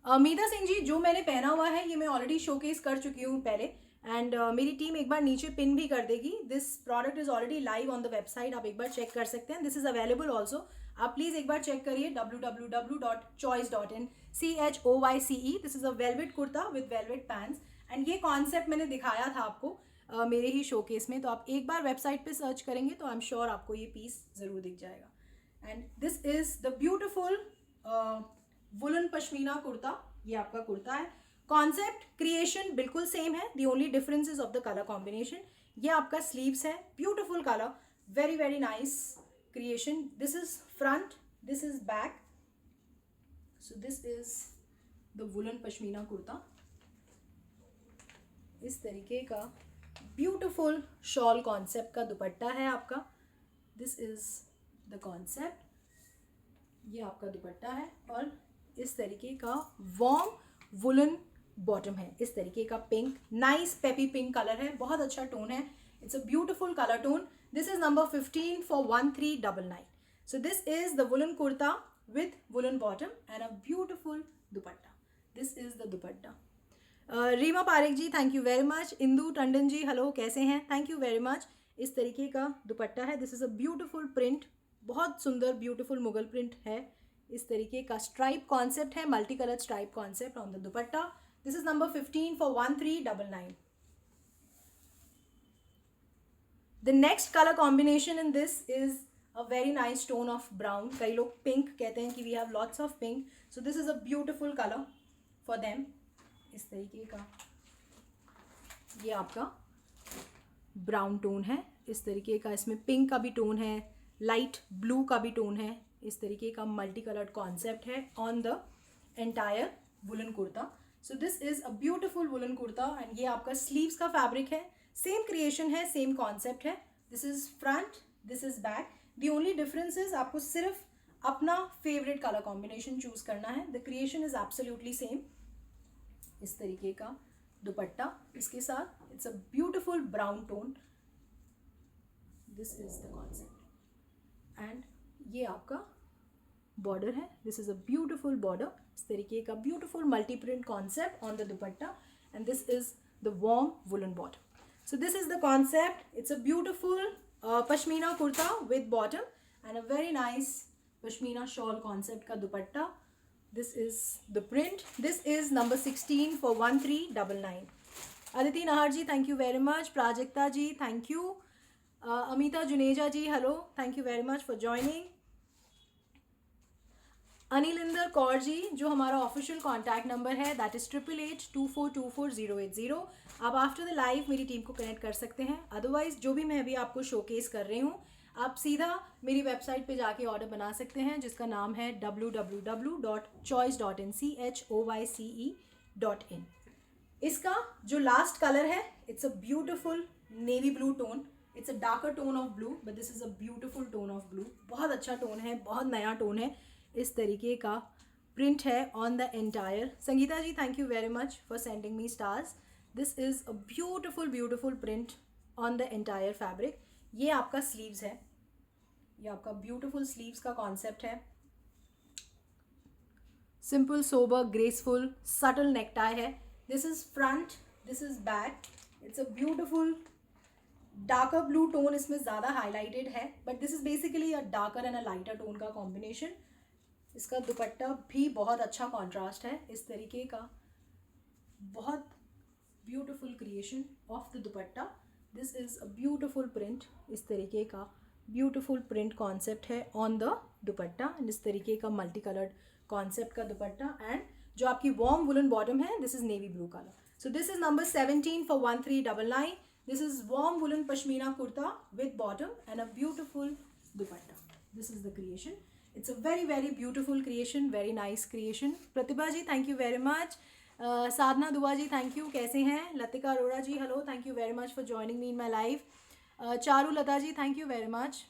मीता सिंह जी, जो मैंने पहना हुआ है ये मैं ऑलरेडी शोकेस कर चुकी हूँ पहले, एंड मेरी टीम एक बार नीचे पिन भी कर देगी. This product is already live on the website, आप एक बार चेक कर सकते हैं. दिस इज़ अवेलेबल ऑल्सो, आप प्लीज़ एक बार चेक करिए www.choice.in. CHOYCE. This is a velvet kurta with velvet pants and ये कॉन्सेप्ट मैंने दिखाया था आपको मेरे ही शोकेस में, तो आप एक बार वेबसाइट पे सर्च करेंगे तो आई एम श्योर आपको ये पीस ज़रूर दिख जाएगा. And this is the beautiful woollen pashmina kurta. ये आपका कुर्ता है. कॉन्सेप्ट क्रिएशन बिल्कुल सेम है, the only difference is of the colour combination. ये आपका स्लीव्स है, beautiful colour, very very nice creation. This is front, this is back. So this is the woollen pashmina kurta. इस तरीके का ब्यूटिफुल शॉल कॉन्सेप्ट का दुपट्टा है आपका. This is the concept. ये आपका दुपट्टा है और इस तरीके का वॉर्म वुलन बॉटम है. इस तरीके का pink, nice peppy pink colour है, बहुत अच्छा टोन है. It's a beautiful colour tone. This is number 15 for 1399. So this is the woolen kurta with woolen bottom and a beautiful dupatta. This is the dupatta. Reema Parekh ji, thank you very much. Indu Tandon ji, hello, कैसे हैं? Thank you very much. इस तरीके का दुपट्टा है. This is a beautiful print, बहुत सुंदर beautiful Mughal print है. इस तरीके का स्ट्राइप कॉन्सेप्ट है, multi colour stripe concept on the dupatta. This is number 15 for 1399. The next colour combination in this is a very nice tone of brown. कई लोग pink कहते हैं कि we have lots of pink, so this is a beautiful colour for them. इस तरीके का ये आपका ब्राउन टोन है. इस तरीके का इसमें पिंक का भी टोन है, लाइट ब्लू का भी टोन है. इस तरीके का मल्टी कलर्ड कॉन्सेप्ट है on the entire woollen kurta. So this is a beautiful woollen kurta and ये आपका स्लीव्स का फैब्रिक है. सेम क्रिएशन है, सेम कॉन्सेप्ट है. This is front, this is back. The only difference is आपको सिर्फ अपना फेवरेट कलर कॉम्बिनेशन चूज करना है. The creation is absolutely same. इस तरीके का दुपट्टा इसके साथ. It's a beautiful brown tone. This is the concept and ये आपका बॉर्डर है. This is a beautiful border. इस तरीके का beautiful multi print concept on the dupatta and this is the warm woollen bottom. So this is the concept. It's a beautiful pashmina kurta with bottom and a very nice pashmina shawl concept का dupatta. This is the print. This is number 16 for 1399. Aditi Nahar ji, thank you very much. Prajakta ji, thank you. Amita Juneja ji, hello. Thank you very much for joining. अनिलिंदर Kaur ji, जो हमारा official contact number है that is 8882424080. आप after the live मेरी team को connect कर सकते हैं. Otherwise जो भी मैं अभी आपको शोकेस कर रही हूँ आप सीधा मेरी वेबसाइट पे जाके ऑर्डर बना सकते हैं जिसका नाम है www.choice.in. CHOYCE.in. इसका जो लास्ट कलर है it's a beautiful navy blue tone. It's a darker tone of blue but this is a beautiful tone of blue. बहुत अच्छा टोन है, बहुत नया टोन है. इस तरीके का प्रिंट है on the entire. Sangeeta ji, thank you very much for sending me stars. This is a beautiful beautiful print on the entire fabric. ये आपका स्लीव्स है. ये आपका ब्यूटिफुल स्लीव्स का कॉन्सेप्ट है. Simple sober graceful subtle necktie है. This is front, this is back. It's a beautiful darker blue tone इसमें ज़्यादा हाईलाइटेड है but this is basically a darker and a lighter tone का combination. इसका दुपट्टा भी बहुत अच्छा कॉन्ट्रास्ट है. इस तरीके का बहुत beautiful creation of the dupatta. This is a beautiful print. इस तरीके का ब्यूटिफुल प्रिंट कॉन्सेप्ट है ऑन द दुपट्टा एंड इस तरीके का मल्टी कलर्ड कॉन्सेप्ट का दुपट्टा. एंड जो आपकी वॉर्म वुलन बॉटम है this is navy blue colour. So this is number 17 for 1399. This is warm woollen pashmina kurta with bottom and a beautiful dupatta. This is the creation. It's a very very beautiful creation, very nice creation. Pratibha ji, thank you very much. Sadhana Dua ji, thank you. कैसे हैं? Latika Arora ji, hello, thank you very much for joining me in my life. Charu Lata ji, thank you very much.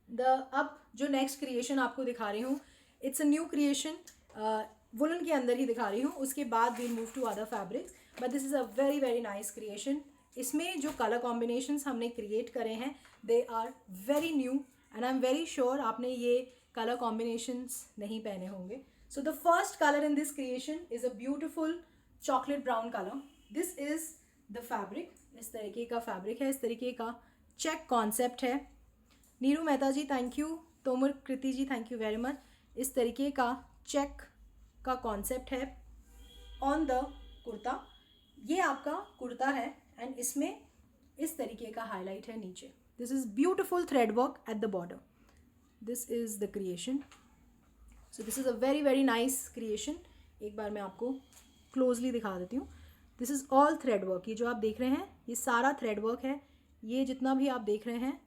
अब जो next creation आपको दिखा रही हूँ it's a new creation. वुलन के अंदर ही दिखा रही हूँ, उसके बाद we'll move to other fabrics but this is a very very nice creation. इसमें जो कलर कॉम्बिनेशंस हमने क्रिएट करे हैं they are very new and I am very sure आपने ये कलर कॉम्बिनेशंस नहीं पहने होंगे. So the first colour in this creation is a beautiful chocolate brown colour. This is the fabric. इस तरीके का फैब्रिक है, इस तरीके का चेक कॉन्सेप्ट है. Neeru Mehta ji thank you. Tomar Kriti ji thank you very much. इस तरीके का चेक का कॉन्सेप्ट है ऑन द कुर्ता. ये आपका कुर्ता है एंड इसमें इस तरीके का हाईलाइट है नीचे. This is beautiful thread work at the border. This is the creation. So this is a very very nice creation. एक बार मैं आपको क्लोजली दिखा देती हूँ. This is all thread work. ये जो आप देख रहे हैं ये सारा थ्रेड वर्क है. ये जितना भी आप देख रहे हैं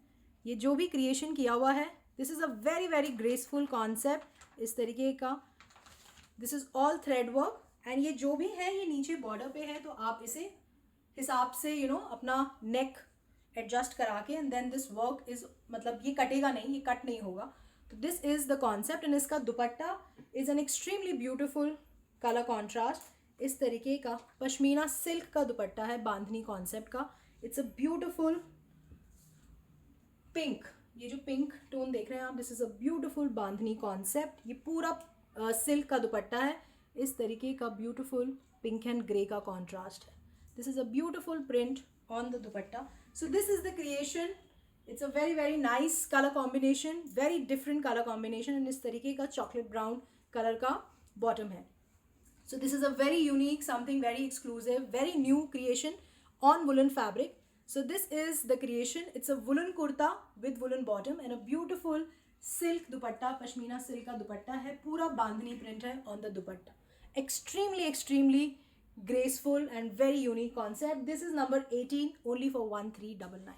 ये जो भी क्रिएशन किया हुआ है this is a very very graceful concept. इस तरीके का this is all thread work and ये जो भी है ये नीचे बॉर्डर पे है तो आप इसे हिसाब से अपना नेक एडजस्ट करा के and then this work is मतलब ये कटेगा नहीं, ये कट नहीं होगा. तो this is the concept and इसका dupatta is an extremely beautiful colour contrast. इस तरीके का पश्मीना सिल्क का दुपट्टा है बांधनी कॉन्सेप्ट का. It's a beautiful pink. ये जो पिंक टोन देख रहे हैं आप this is a beautiful bandhani concept. ये पूरा सिल्क का दुपट्टा है. इस तरीके का ब्यूटिफुल पिंक एंड ग्रे का कॉन्ट्रास्ट है. This is a beautiful print on the dupatta. So this is the creation. It's a very very nice colour combination, very different colour combination and इस तरीके का चॉकलेट ब्राउन कलर का bottom है. So this is a very unique, something very exclusive, very new creation on woolen fabric. So this is the creation. It's a woolen kurta with woolen bottom and a beautiful silk dupatta. Pashmina silk का दुपट्टा है. पूरा बांधनी print है on the dupatta. Extremely, extremely graceful and very unique concept. This is number 18 only for 1399.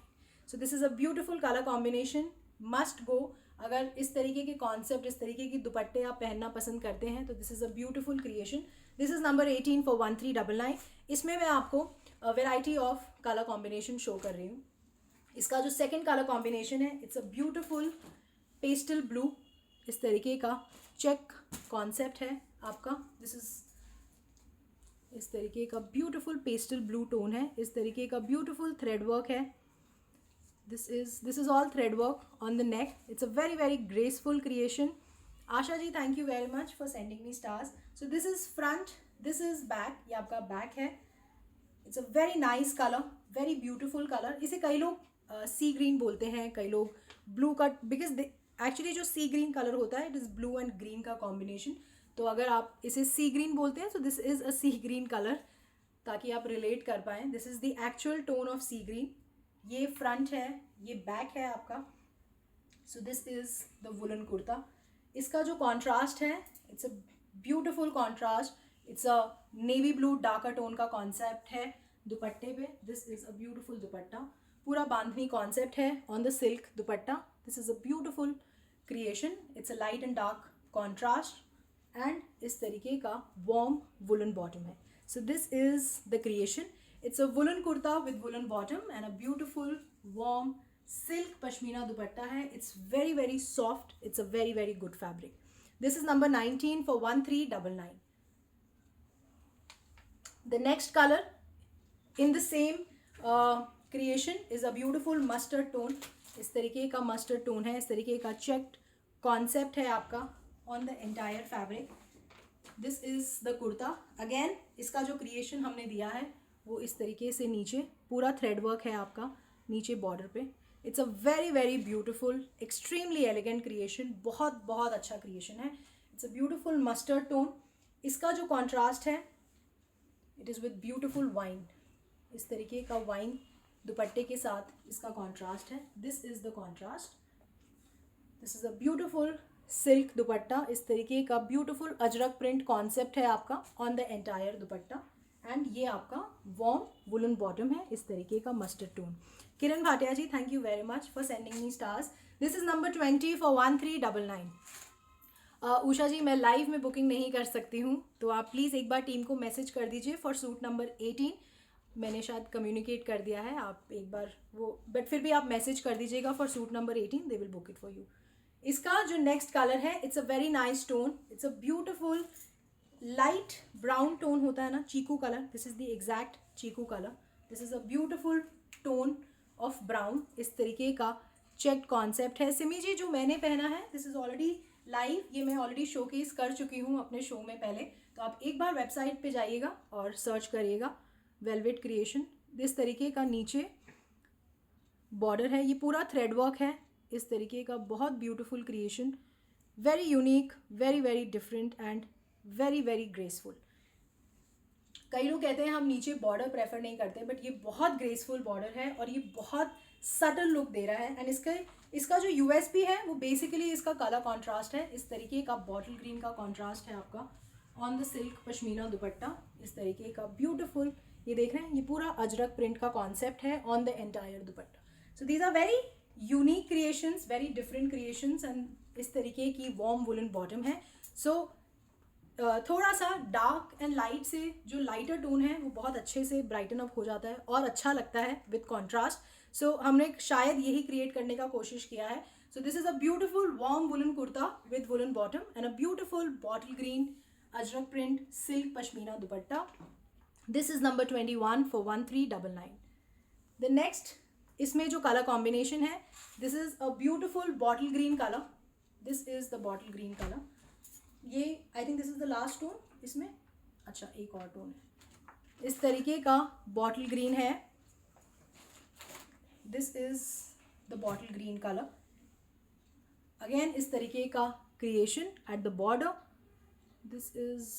So this is a beautiful color combination. Must go. अगर इस तरीके के concept, इस तरीके की दुपट्टे आप पहनना पसंद करते हैं तो this is a beautiful creation. This is number 18 for 1399. इसमें मैं आपको variety of colour combination show कर रही हूँ. इसका जो सेकंड कलर कॉम्बिनेशन है it's a beautiful pastel blue. इस तरीके का चेक कॉन्सेप्ट है आपका. दिस इज़ इस तरीके का ब्यूटिफुल पेस्टल ब्लू टोन है. इस तरीके का ब्यूटिफुल थ्रेड वर्क है. This is all thread work on the neck. It's a very very graceful creation. Asha ji thank you very much for sending me stars. So this is front, this is back. ये आपका back है. It's a very nice color, very beautiful color. इसे कई लोग sea green बोलते हैं, कई लोग blue का, because actually जो sea green color होता है it is blue and green का combination. तो अगर आप इसे sea green बोलते हैं so this is a sea green color ताकि आप relate कर पाएँ. This is the actual tone of sea green. ये फ्रंट है, ये बैक है आपका. सो this is the woollen kurta. इसका जो कॉन्ट्रास्ट है it's a beautiful contrast. It's a navy blue darker tone का कॉन्सेप्ट है दुपट्टे पे. दिस इज़ अ ब्यूटिफुल दुपट्टा. पूरा बांधनी कॉन्सेप्ट है on the silk dupatta. This is a beautiful creation. It's a light and dark contrast and इस तरीके का warm woollen bottom है. So this is the creation. It's a woolen kurta with woolen bottom and a beautiful warm silk pashmina dupatta hai. It's very very soft. It's a very very good fabric. This is number 19 for 1399. The next color in the same creation is a beautiful mustard tone. इस तरीके का mustard tone है. इस तरीके का checked concept है आपका on the entire fabric. This is the kurta. Again इसका जो creation हमने दिया है वो इस तरीके से नीचे पूरा थ्रेड वर्क है आपका नीचे बॉर्डर पे. It's a very very beautiful extremely elegant creation. बहुत बहुत अच्छा क्रिएशन है. It's a beautiful mustard tone. इसका जो कॉन्ट्रास्ट है it is with beautiful wine. इस तरीके का वाइन दुपट्टे के साथ इसका कॉन्ट्रास्ट है. This is the contrast. This is a beautiful silk dupatta. इस तरीके का ब्यूटिफुल अजरक प्रिंट कॉन्सेप्ट है आपका on the entire dupatta and ये आपका वॉर्म वुलन बॉटम है. इस तरीके का mustard tone. Kiran Bhatia ji thank you very much for sending me stars. This is number 20 for 1399. Usha ji मैं लाइव में बुकिंग नहीं कर सकती हूँ तो आप प्लीज़ एक बार टीम को मैसेज कर दीजिए फॉर सूट नंबर 18. मैंने शायद कम्युनिकेट कर दिया है. आप एक बार वो बट फिर भी आप मैसेज कर दीजिएगा for suit number 18. They will book it for you. इसका जो नेक्स्ट कलर है it's a very nice tone. It's a beautiful light brown tone होता है ना, chikoo colour. This is the exact chikoo colour. This is a beautiful tone of brown. इस तरीके का checked concept है. सिमी जी जो मैंने पहना है दिस इज़ ऑलरेडी लाइव, ये मैं ऑलरेडी शोकेस कर चुकी हूँ अपने शो में पहले. तो आप एक बार वेबसाइट पे जाइएगा और सर्च करिएगा वेलवेट क्रिएशन. इस तरीके का नीचे बॉर्डर है, ये पूरा थ्रेड वर्क है. इस तरीके का बहुत beautiful creation, very unique, very very different and very very graceful. कई लोग कहते हैं हम नीचे बॉर्डर प्रेफर नहीं करते, बट ये बहुत ग्रेसफुल बॉर्डर है और ये बहुत सटल लुक दे रहा है. एंड इसका जो यूएसपी है वो बेसिकली इसका कलर कॉन्ट्रास्ट है. इस तरीके का बॉटल ग्रीन का कॉन्ट्रास्ट है आपका ऑन द सिल्क पश्मीना दुपट्टा. इस तरीके का ब्यूटीफुल, ये देख रहे हैं, ये पूरा अजरक प्रिंट का कॉन्सेप्ट है on the entire dupatta. So these are very unique creations, very different creations. And इस तरीके की वॉर्म वुलन बॉटम है. सो थोड़ा सा डार्क एंड लाइट से जो लाइटर टोन है वो बहुत अच्छे से ब्राइटन अप हो जाता है और अच्छा लगता है विद कॉन्ट्रास्ट. सो हमने शायद यही क्रिएट करने का कोशिश किया है. So this is a beautiful warm woollen kurta with woollen bottom and a beautiful bottle green ajrakh print silk pashmina dupatta. This is number 21 for 1399. The next, इसमें जो कलर कॉम्बिनेशन है, this is a beautiful bottle green colour. This is the bottle green colour. ये I think this is the last tone इसमें. अच्छा, एक और tone है. इस तरीके का बॉटल ग्रीन है. This is the bottle green colour. Again इस तरीके का creation at the border. This is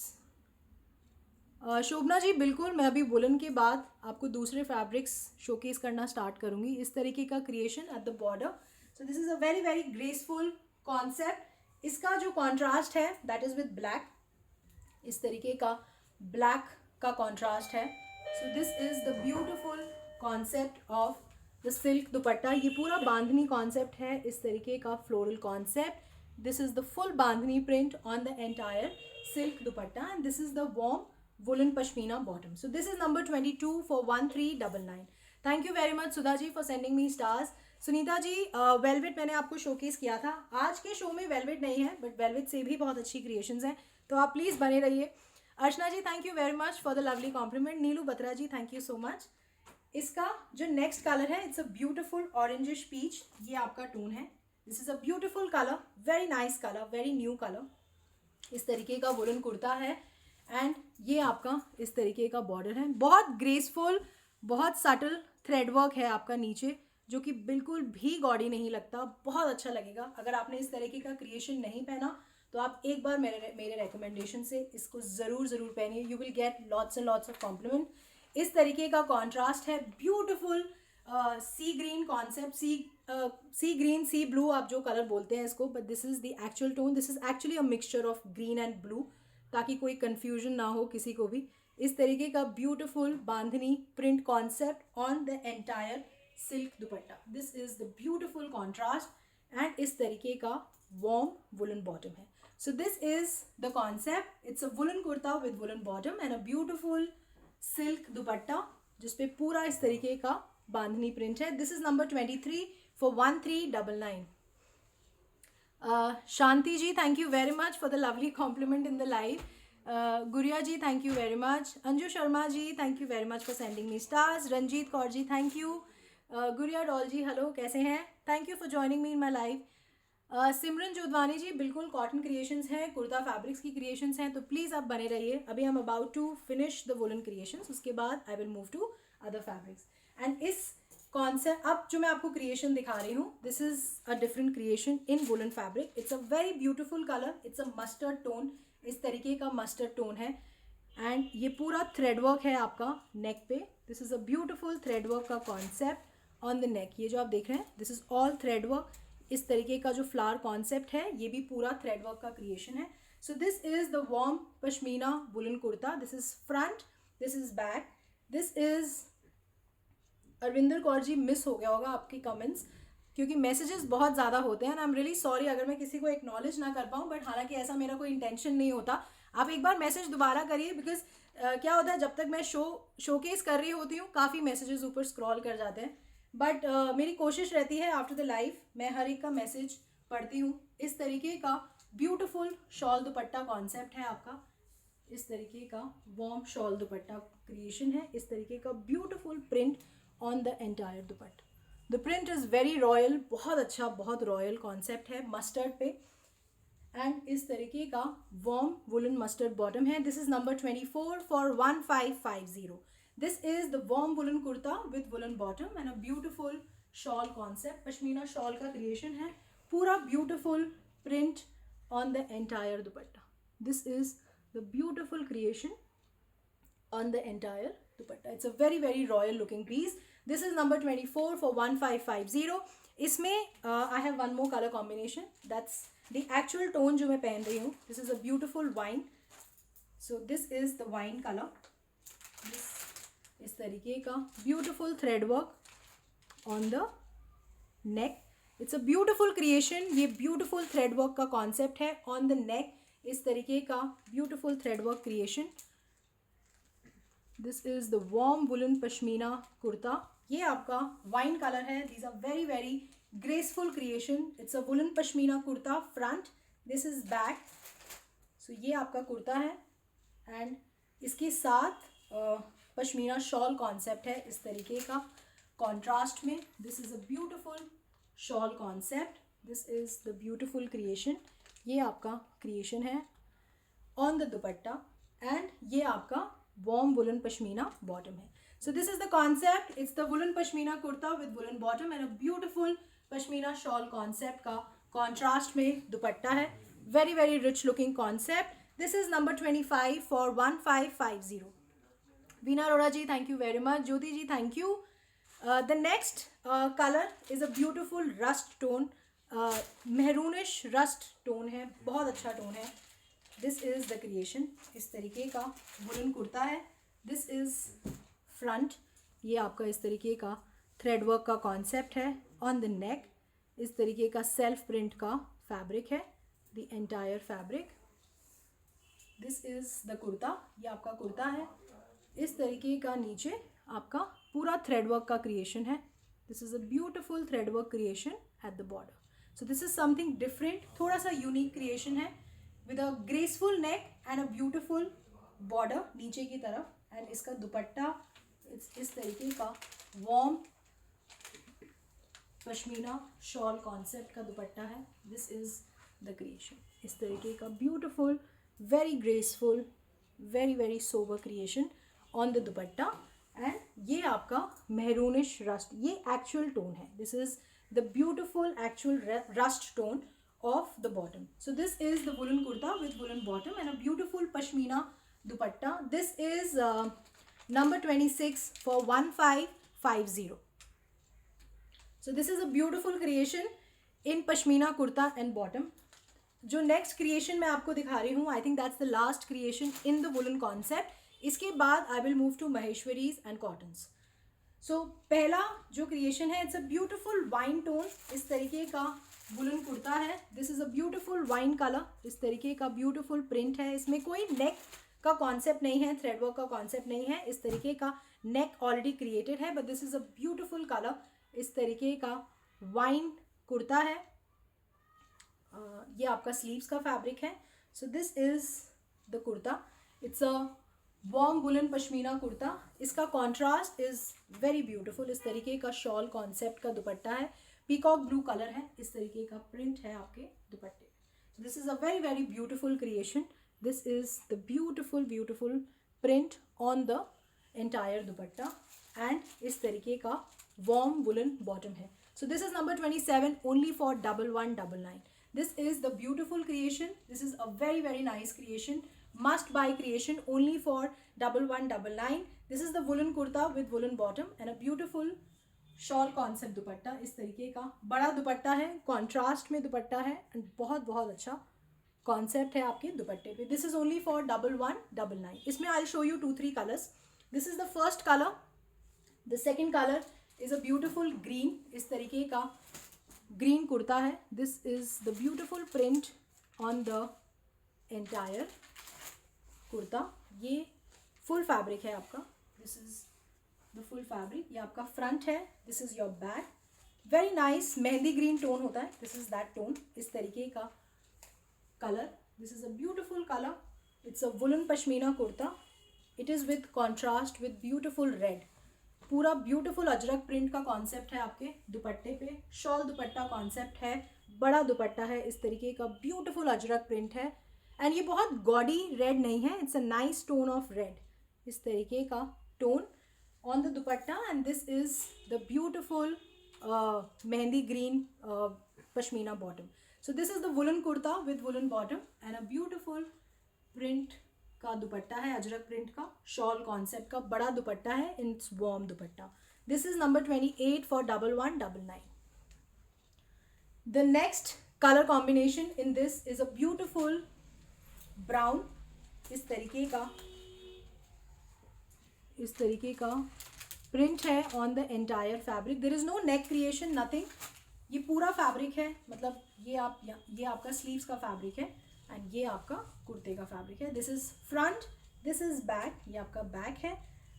Shobhana ji, बिल्कुल मैं अभी वुलन के बाद आपको दूसरे फैब्रिक्स शोकेस करना स्टार्ट करूँगी. इस तरीके का creation at the border. So this is a very very graceful concept. इसका जो कॉन्ट्रास्ट है दैट इज़ विद ब्लैक. इस तरीके का ब्लैक का कॉन्ट्रास्ट है. So this is the beautiful concept of the silk dupatta. ये पूरा बांधनी कॉन्सेप्ट है. इस तरीके का floral concept. This is the full bandhani print on the entire silk dupatta and this is the warm woolen pashmina bottom. So this is number 22 for 1399. Thank you very much Sudha ji for sending me stars. Sunita ji, velvet मैंने आपको showcase किया था. आज के show में velvet नहीं है, but velvet से भी बहुत अच्छी क्रिएशंस हैं, तो आप प्लीज़ बने रहिए. Archana ji, thank you very much for the lovely compliment. Neelu Batra ji, thank you so much. इसका जो नेक्स्ट कलर है, it's a beautiful orangish peach. ये आपका टोन है. This is a beautiful colour, very nice colour, very new colour. इस तरीके का woollen kurta है एंड ये आपका इस तरीके का बॉर्डर है. बहुत ग्रेसफुल, बहुत सटल थ्रेड वर्क है आपका नीचे, जो कि बिल्कुल भी गॉडी नहीं लगता. बहुत अच्छा लगेगा. अगर आपने इस तरीके का क्रिएशन नहीं पहना तो आप एक बार मेरे रिकमेंडेशन से इसको ज़रूर पहनिए. You will get lots and lots of compliment. इस तरीके का कॉन्ट्रास्ट है. Beautiful sea green concept. Sea green, sea blue, आप जो कलर बोलते हैं इसको, but this is the actual tone. This is actually a mixture of green and blue, ताकि कोई कन्फ्यूजन ना हो किसी को भी. इस तरीके का beautiful bandhani print concept on the entire silk dupatta. This is the beautiful contrast and इस तरीके का वॉर्म वुलन बॉटम है. So this is the concept. It's a woollen kurta with woollen bottom and a beautiful silk दुपट्टा जिसपे पूरा इस तरीके का बांधनी print है. This is number 23 for 1399. Shanti ji, thank you very much for the lovely compliment in the live. Guria ji, thank you very much. Anju Sharma ji, thank you very much for sending me stars. Ranjit Kaur ji, thank you. Guria Doll ji, hello, कैसे हैं? Thank you for joining me in my live. सिमरन जोधवानी जी, बिल्कुल cotton creations हैं, kurta fabrics की creations हैं, तो please आप बने रहिए. अभी हम about to finish the woollen creations, उसके बाद I will move to other fabrics. And इस कॉन्सेप्ट, अब जो मैं आपको क्रिएशन दिखा रही हूँ, this is a different creation in woollen fabric. It's a very beautiful colour. It's a mustard tone. इस तरीके का मस्टर्ड टोन है एंड ये पूरा थ्रेड वर्क है आपका नेक पे. This is a beautiful thread work का कॉन्सेप्ट ऑन द नेक. ये जो आप देख रहे हैं, this is all thread work. इस तरीके का जो फ्लावर कॉन्सेप्ट है, ये भी पूरा थ्रेड वर्क का क्रिएशन है. So this is the warm pashmina woollen kurta. This is front, this is back. This is Arvinder Kaur ji, miss हो गया होगा आपके कमेंट्स, क्योंकि मैसेजेस बहुत ज़्यादा होते हैं. आई एम रियली सॉरी अगर मैं किसी को एक्नॉलेज ना कर पाऊँ, बट हालांकि ऐसा मेरा कोई इंटेंशन नहीं होता. आप एक बार मैसेज दोबारा करिए, बिकॉज क्या होता है, जब तक मैं शोकेस कर रही होती हूँ, काफ़ी मैसेजेस ऊपर स्क्रॉल कर जाते हैं. बट मेरी कोशिश रहती है आफ्टर द लाइव मैं हर एक का मैसेज पढ़ती हूँ. इस तरीके का ब्यूटिफुल शॉल दुपट्टा कॉन्सेप्ट है आपका. इस तरीके का वॉर्म शॉल दुपट्टा क्रिएशन है, इस तरीके का beautiful print on the entire dupatta. The print is very royal, बहुत अच्छा, बहुत रॉयल कॉन्सेप्ट है मस्टर्ड पे. एंड इस तरीके का वॉर्म वुलन मस्टर्ड बॉटम है. This is number 24 for 1550. This is the warm woollen kurta with woollen bottom and a beautiful shawl concept. Pashmina shawl का क्रिएशन है, पूरा beautiful print on the entire dupatta. This is the beautiful creation on the entire dupatta. It's a very very royal looking piece. This is number 24 for 1550. इसमें I have one more color combination. That's the actual tone जो मैं पहन रही हूँ. This is a beautiful wine. So this is the wine color. This इस तरीके का beautiful thread work on the neck. It's a beautiful creation. ये beautiful thread work का concept है on the neck. इस तरीके का beautiful thread work creation. This is the warm woollen pashmina kurta. ये आपका वाइन कलर है. These are very very graceful creation. It's a woollen pashmina kurta front. This is back. So ये आपका कुर्ता है एंड इसके साथ पश्मीना शॉल कॉन्सेप्ट है इस तरीके का कॉन्ट्रास्ट में. This is a beautiful shawl concept. This is the beautiful creation. ये आपका क्रिएशन है ऑन द दुपट्टा एंड ये आपका warm woolen pashmina bottom है. So this is the concept. It's the woolen pashmina kurta with woolen bottom and a beautiful pashmina shawl concept का contrast में दुपट्टा है. Very very rich looking concept. This is number 25 for 1550. Veena Arora ji, thank you very much. Jyoti ji, thank you. The next color is a beautiful rust tone. Maroonish rust tone है, बहुत अच्छा tone है. This is the creation. इस तरीके का woollen kurta है. This is front. ये आपका इस तरीके का थ्रेड वर्क का कॉन्सेप्ट है ऑन द नेक. इस तरीके का सेल्फ प्रिंट का फैब्रिक है, the entire fabric. This is the kurta. ये आपका कुर्ता है. इस तरीके का नीचे आपका पूरा थ्रेड वर्क का क्रिएशन है. This is a beautiful thread work creation at the border. So this is something different, थोड़ा सा यूनिक क्रिएशन है with a graceful neck and a beautiful border नीचे की तरफ. एंड इसका दुपट्टा इस तरीके का warm पश्मीना शॉल कॉन्सेप्ट का दुपट्टा है. This is the creation. इस तरीके का beautiful, very graceful, very very sober creation on the dupatta. And ये आपका मेहरूनिश रस्ट, ये एक्चुअल टोन है. This is the beautiful actual rust tone of the bottom. So this is the woolen kurta with woolen bottom and a beautiful pashmina dupatta. This is number 26 for 1550. So this is a beautiful creation in pashmina kurta and bottom. जो next creation मैं आपको दिखा रही हूँ, I think that's the last creation in the woolen concept. इसके बाद I will move to maheshwaris and cottons. So पहला जो creation है, it's a beautiful wine tone. इस तरीके का वुलन कुर्ता है. This is a beautiful wine colour. इस तरीके का ब्यूटिफुल प्रिंट है. इसमें कोई नेक का कॉन्सेप्ट नहीं है, थ्रेड वर्क का कॉन्सेप्ट नहीं है. इस तरीके का नेक ऑलरेडी क्रिएटेड है, but this is a beautiful colour. इस तरीके का वाइन कुर्ता है. ये आपका स्लीव्स का फैब्रिक है. So this is the kurta. It's a warm woollen pashmina kurta. इसका कॉन्ट्रास्ट इज़ वेरी ब्यूटिफुल. इस तरीके का शॉल कॉन्सेप्ट का दुपट्टा है. पीकॉक ब्लू कलर है. इस तरीके का प्रिंट है आपके दुपट्टे. This is a very very beautiful creation. This is the beautiful beautiful print on the entire dupatta and इस तरीके का वॉर्म वुलन बॉटम है. So this is number 27 only for 1199. This is the beautiful creation. This is a very very nice creation. Must buy creation only for 1199. This is the woollen kurta with woollen bottom and a beautiful shawl concept दुपट्टा. इस तरीके का बड़ा दुपट्टा है, contrast में दुपट्टा है and बहुत बहुत अच्छा कॉन्सेप्ट है आपके दुपट्टे पे. This is only for 1199. इसमें I show you 2-3 colours. This is the first colour. The second colour is a beautiful green. इस तरीके का ग्रीन कुर्ता है. This is the beautiful print on the entire kurta. ये फुल फैब्रिक है आपका. This is the full fabric. ये आपका front है. This is your back. Very nice mehndi green tone होता है. This is that tone. इस तरीके का colour. This is a beautiful colour. It's a woollen pashmina kurta it is with contrast with beautiful red. पूरा beautiful ajrak print का concept है आपके दुपट्टे पे. शॉल दुपट्टा कॉन्सेप्ट है, बड़ा दुपट्टा है, इस तरीके का ब्यूटीफुल अजरक प्रिंट है. एंड ये बहुत गॉडी रेड नहीं है, it's a nice tone of red. इस तरीके का tone on the dupatta. And this is the beautiful mehndi green pashmina bottom. So this is the woollen kurta with woollen bottom and a beautiful print का दुपट्टा है, ajrak print का. Shawl concept का बड़ा दुपट्टा है, it's warm dupatta. This is number 28 for 1199. The next colour combination in this is a beautiful brown. इस तरीके का print है on the entire fabric. There is no neck creation, nothing. ये पूरा फैब्रिक है, मतलब ये आपका स्लीव्स का फैब्रिक है एंड ये आपका कुर्ते का फैब्रिक है. This is front, this is back, ये आपका बैक है.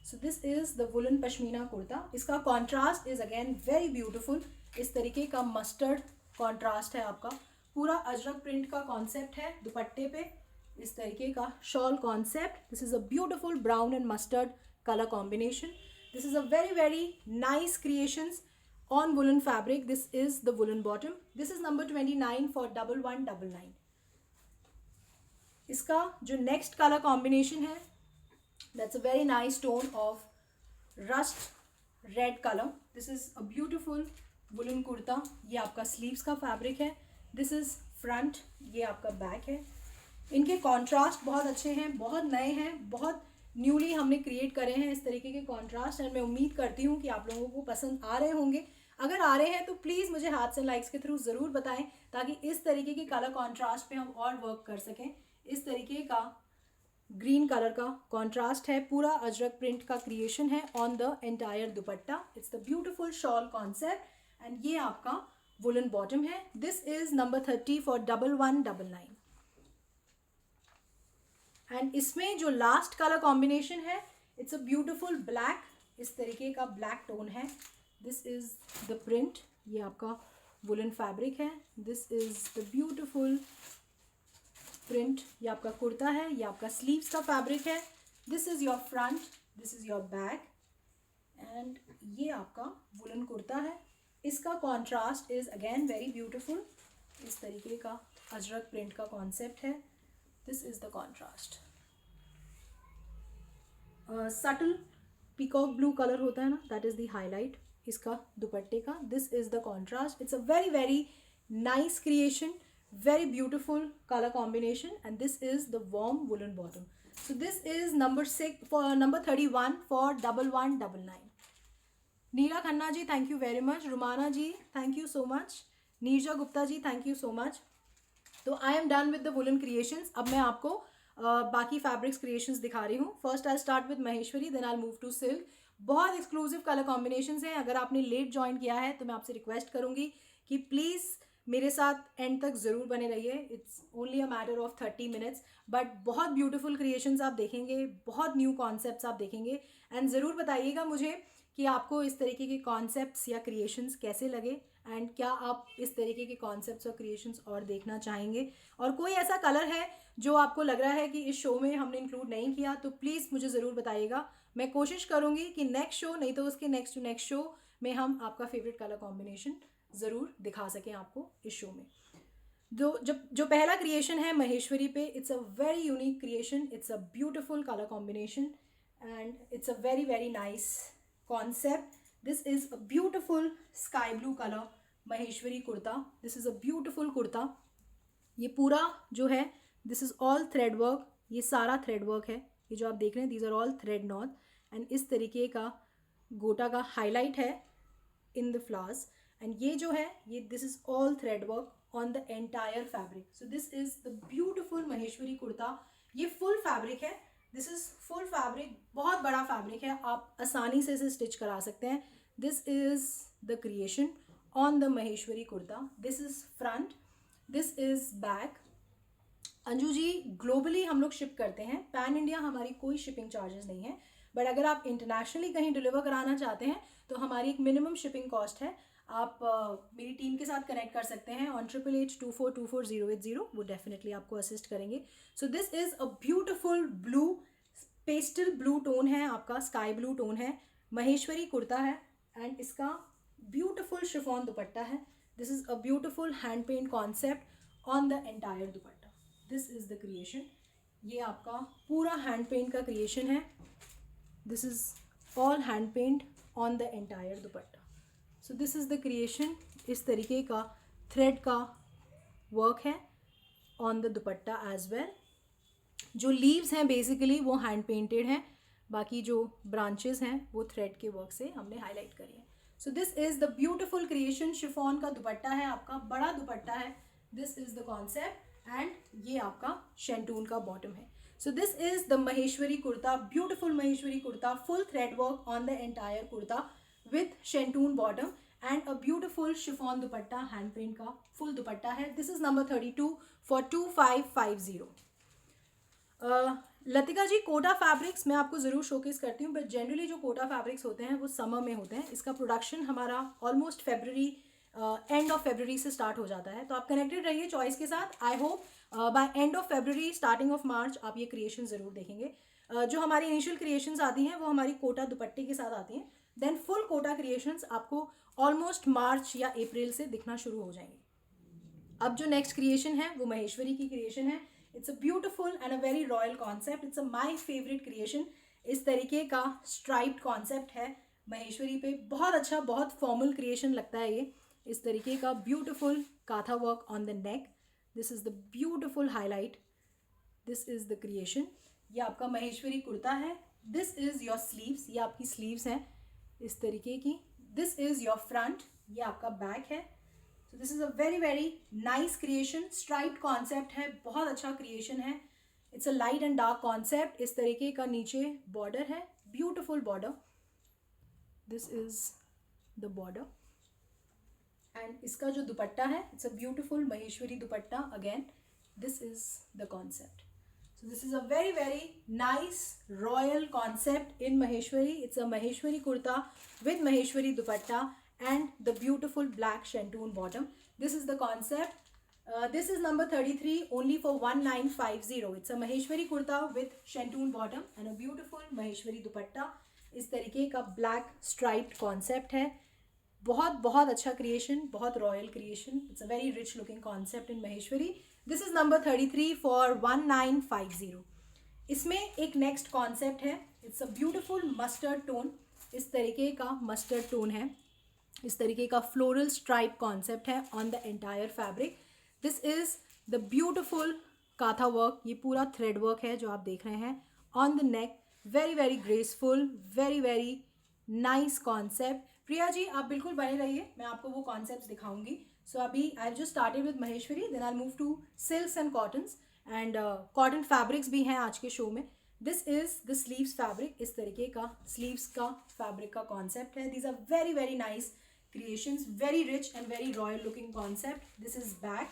So this is the woollen pashmina kurta. इसका contrast is again very beautiful. इस तरीके का मस्टर्ड कॉन्ट्रास्ट है आपका. पूरा अजरक प्रिंट का कॉन्सेप्ट है दुपट्टे पे. इस तरीके का shawl concept. This is a beautiful brown and mustard color combination. This is a very very nice creations on woolen fabric. This is the woolen bottom. This is number 29 for 1199. इसका जो next color combination है, that's a very nice tone of rust red color. This is a beautiful woolen kurta. ये आपका sleeves का fabric है. This is front, ये आपका back है. इनके कॉन्ट्रास्ट बहुत अच्छे हैं, बहुत नए हैं, बहुत न्यूली हमने क्रिएट करे हैं इस तरीके के कॉन्ट्रास्ट. एंड मैं उम्मीद करती हूँ कि आप लोगों को पसंद आ रहे होंगे. अगर आ रहे हैं तो प्लीज़ मुझे हार्ट्स एंड लाइक्स के थ्रू ज़रूर बताएं, ताकि इस तरीके के कलर कॉन्ट्रास्ट पे हम और वर्क कर सकें. इस तरीके का ग्रीन कलर का कॉन्ट्रास्ट है, पूरा अजरक प्रिंट का क्रिएशन है on the entire dupatta. It's the beautiful shawl concept and ये आपका वुलन बॉटम है. This is number 30 for 1199. And इसमें जो लास्ट कलर कॉम्बिनेशन है, इट्स अ ब्यूटिफुल ब्लैक. इस तरीके का ब्लैक टोन है. दिस इज द प्रिंट, ये आपका वुलन फैब्रिक है. This is the beautiful print, ये आपका कुर्ता है, ये आपका स्लीव्स का फैब्रिक है. This is your front, this is your back and ये आपका वुलन कुर्ता है. इसका contrast is again very beautiful. इस तरीके का अजरक प्रिंट का कॉन्सेप्ट है. This is the contrast. Subtle peacock blue colour होता है ना, दैट इज द हाईलाइट इसका दुपट्टे का. This is the contrast. It's a very very nice creation, very beautiful color combination and this is the warm woolen bottom. So this is number 31 for 1199. Neela Khanna ji, thank you very much. Rumana ji, thank you so much. Neerja Gupta ji, thank you so much. तो I am done with the woolen creations. अब मैं आपको बाकी fabrics creations दिखा रही हूँ. First I'll start with Maheshwari, then I'll move to silk. बहुत exclusive colour combinations हैं. अगर आपने लेट ज्वाइन किया है तो मैं आपसे रिक्वेस्ट करूँगी कि प्लीज़ मेरे साथ एंड तक ज़रूर बने रहिए. It's only a matter of 30 minutes, but बहुत ब्यूटीफुल क्रिएशंस आप देखेंगे, बहुत न्यू कॉन्सेप्ट्स आप देखेंगे. एंड ज़रूर बताइएगा मुझे कि आपको इस तरीके के कॉन्सेप्ट्स या क्रिएशंस कैसे लगे एंड क्या आप इस तरीके के कॉन्सेप्ट्स और क्रिएशंस और देखना चाहेंगे. और कोई ऐसा कलर है जो आपको लग रहा है कि इस शो में हमने इंक्लूड नहीं किया तो प्लीज़ मुझे ज़रूर बताइएगा. मैं कोशिश करूँगी कि नेक्स्ट शो, नहीं तो उसके नेक्स्ट टू नेक्स्ट शो में हम आपका फेवरेट कलर कॉम्बिनेशन ज़रूर दिखा सकें आपको इस शो में. जो पहला क्रिएशन है महेश्वरी पे, it's a very unique creation. It's a beautiful colour combination and it's a very very nice concept. This is a beautiful sky blue colour Maheshwari kurta. This is a beautiful kurta. ये पूरा जो है, this is all thread work. ये सारा thread work है. ये जो आप देख रहे हैं, these are all thread knot. And इस तरीके का गोटा का हाईलाइट है इन द फ्लावर्स. एंड ये जो है, ये this is all thread work on the entire fabric. So this is the beautiful Maheshwari kurta. ये फुल फैब्रिक है. दिस इज फुल फैब्रिक, बहुत बड़ा फैब्रिक है. आप आसानी से इसे स्टिच करा सकते हैं. This is the creation on the Maheshwari kurta. This is front, this is back. Anju ji, globally हम लोग शिप करते हैं. पैन इंडिया हमारी कोई शिपिंग चार्जेस नहीं है, बट अगर आप इंटरनेशनली कहीं डिलीवर कराना चाहते हैं तो हमारी एक मिनिमम शिपिंग कॉस्ट है. आप मेरी टीम के साथ कनेक्ट कर सकते हैं ऑन 8882424080. वो डेफिनेटली आपको असिस्ट करेंगे. सो this is a beautiful blue pastel blue tone है, आपका स्काई ब्लू टोन है, महेश्वरी कुर्ता है एंड इसका ब्यूटिफुल शिफॉन दुपट्टा है. This is a beautiful hand paint concept on the entire dupatta. This is the creation. ये आपका पूरा हैंड पेंट का क्रिएशन है. This is all hand paint on the entire dupatta. So this is the creation. इस तरीके का thread का work है on the dupatta as well. जो लीव्स हैं बेसिकली वो हैंड पेंटेड हैं, बाकी जो ब्रांचेस हैं वो थ्रेड के वर्क से हमने हाईलाइट करी है. So this is the beautiful creation. Chiffon का दुपट्टा है, आपका बड़ा दुपट्टा है. This is the concept and ये आपका शेंटून का बॉटम है. So this is the Maheshwari kurta, beautiful Maheshwari kurta, full thread work on the entire kurta with shantoon bottom and a beautiful chiffon dupatta, hand paint का फुल दुपट्टा है. This is number 32 for 2550. Latika ji, Kota fabrics मैं आपको ज़रूर showcase करती हूँ, बट जनरली जो कोटा फैब्रिक्स होते हैं वो समर में होते हैं. इसका प्रोडक्शन हमारा ऑलमोस्ट फरवरी, एंड ऑफ फरवरी से स्टार्ट हो जाता है. तो आप कनेक्टेड रहिए चॉइस के साथ. I hope by end of February starting of March आप ये क्रिएशन ज़रूर देखेंगे. जो हमारी इनिशियल क्रिएशंस आती हैं वो हमारी कोटा दुपट्टे के साथ आती हैं. देन फुल कोटा क्रिएशंस आपको ऑलमोस्ट मार्च या अप्रैल से दिखना शुरू हो जाएंगे. अब जो नेक्स्ट क्रिएशन है वो महेश्वरी की क्रिएशन है. It's a beautiful and a very royal concept. It's a my favourite creation. इस तरीके का स्ट्राइप्ड कॉन्सेप्ट है महेश्वरी पे. बहुत अच्छा, बहुत फॉर्मल क्रिएशन लगता है ये. इस तरीके का beautiful kantha work on the neck. This is the beautiful highlight. This is the creation. ये आपका महेश्वरी कुर्ता है. This is your sleeves. ये आपकी स्लीव्स हैं इस तरीके की. This is your front. ये आपका बैक है. So this is a very very nice creation. Striped concept है, बहुत अच्छा क्रिएशन है. It's a light and dark concept. इस तरीके का नीचे बॉर्डर है, beautiful border. This is the border and इसका जो दुपट्टा है it's a beautiful Maheshwari dupatta again. This is the concept. So this is a very very nice royal concept in Maheshwari. It's a Maheshwari kurta with Maheshwari dupatta and the beautiful black shantoon bottom. This is the concept. This is number 33 only for 1950. It's a Maheshwari kurta with shantoon bottom and a beautiful Maheshwari dupatta. इस तरीके का black striped concept है. बहुत बहुत अच्छा creation, बहुत royal creation. It's a very rich looking concept in Maheshwari. This is number 33 for 1950. इसमें एक नेक्स्ट कॉन्सेप्ट है. It's a beautiful mustard tone. इस तरीके का मस्टर्ड टोन है. इस तरीके का फ्लोरल स्ट्राइप कॉन्सेप्ट है on the entire fabric. This is the beautiful kantha work. ये पूरा थ्रेड वर्क है जो आप देख रहे हैं on the neck. Very very graceful, very very nice concept. Priya ji आप बिल्कुल बने रहिए, मैं आपको वो कॉन्सेप्ट्स दिखाऊंगी. सो अभी I just started with Maheshwari, then I move to silks and cottons and cotton fabrics भी हैं आज के शो में. This is the sleeves fabric. इस तरीके का स्लीव्स का फैब्रिक का कॉन्सेप्ट है. These are very very nice creations, very rich and very royal looking concept. This is back.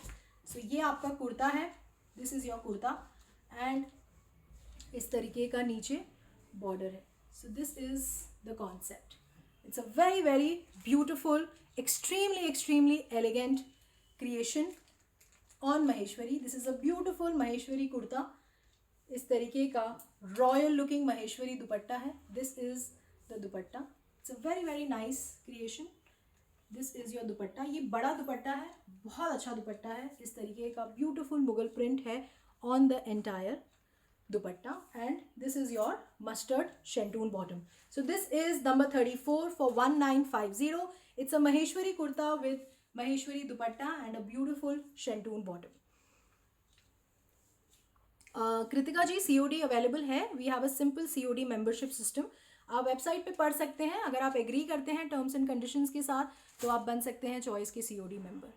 So ये आपका कुर्ता है. This is your kurta and इस तरीके का नीचे बॉर्डर है. So this is the concept. It's a very very beautiful, extremely elegant creation on Maheshwari. This is a beautiful Maheshwari kurta. इस तरीके का रॉयल लुकिंग महेश्वरी दुपट्टा है. This is the dupatta. It's a very very nice creation. This is your दुपट्टा. ये बड़ा दुपट्टा है, बहुत अच्छा दुपट्टा है. इस तरीके का ब्यूटिफुल मुगल प्रिंट है on the entire dupatta and this is your mustard shantoon bottom. So this is number 34 for 1950. It's a Maheshwari kurta with Maheshwari dupatta and a beautiful shantoon bottom. Kritika ji COD available है. We have a simple COD membership system. आप website पे पढ़ सकते हैं. अगर आप agree करते हैं टर्म्स एंड कंडीशंस के साथ तो आप बन सकते हैं चॉइस के COD member.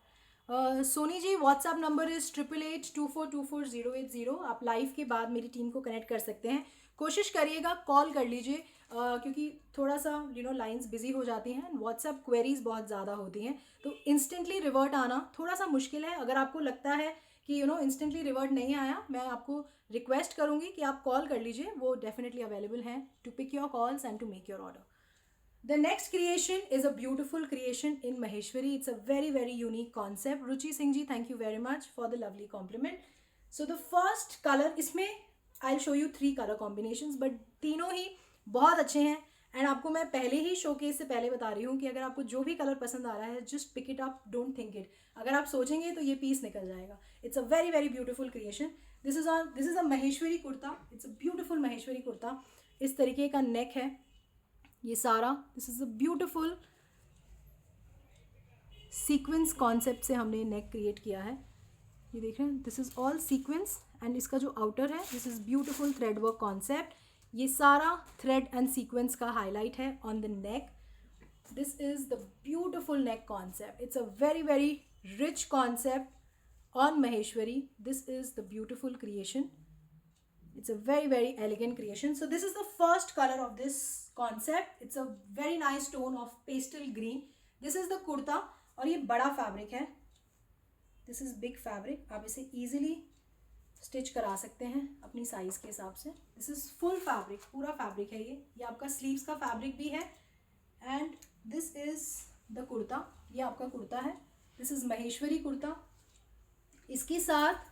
Soni ji WhatsApp number is 8882424080. आप लाइव के बाद मेरी टीम को कनेक्ट कर सकते हैं. कोशिश करिएगा कॉल कर लीजिए क्योंकि थोड़ा सा लाइंस बिजी हो जाती हैं. व्हाट्सएप क्वेरीज बहुत ज़्यादा होती हैं तो इंस्टेंटली रिवर्ट आना थोड़ा सा मुश्किल है. अगर आपको लगता है कि इंस्टेंटली रिवर्ट नहीं आया, मैं आपको रिक्वेस्ट करूँगी कि आप कॉल कर लीजिए. वो डेफिनेटली अवेलेबल हैं to pick your calls and to make your order. The next creation is a beautiful creation in Maheshwari. It's a very very unique concept. Ruchi Singh ji, thank you very much for the lovely compliment. So the first color, इसमें I show you 3 colour combinations, but तीनों ही बहुत अच्छे हैं। And आपको मैं पहले ही showcase से पहले बता रही हूँ कि अगर आपको जो भी कलर पसंद आ रहा है, just pick it up, don't think it. अगर आप सोचेंगे तो ये पीस निकल जाएगा। It's a very very beautiful creation. This is a Maheshwari kurta. It's a beautiful Maheshwari kurta. इस तरीके का नेक है ये सारा। This is a beautiful sequence concept से हमने नेक क्रिएट किया है। ये देख रहे हैं, this is all sequence. And इसका जो आउटर है, this is beautiful thread work concept. ये सारा थ्रेड एंड सीक्वेंस का हाईलाइट है on the neck. This is the beautiful neck concept. It's a very very rich concept on Maheshwari. This is the beautiful creation. It's a very very elegant creation. So this is the first color of this concept. It's a very nice tone of pastel green. This is the kurta और ये बड़ा fabric है। This is big fabric. आप इसे easily stitch करा सकते हैं अपनी साइज के हिसाब से। दिस इज फुल फैब्रिक, पूरा फैब्रिक है ये आपका स्लीव्स का फैब्रिक भी है। And this is the kurta. ये आपका कुर्ता है। This is Maheshwari kurta. इसके साथ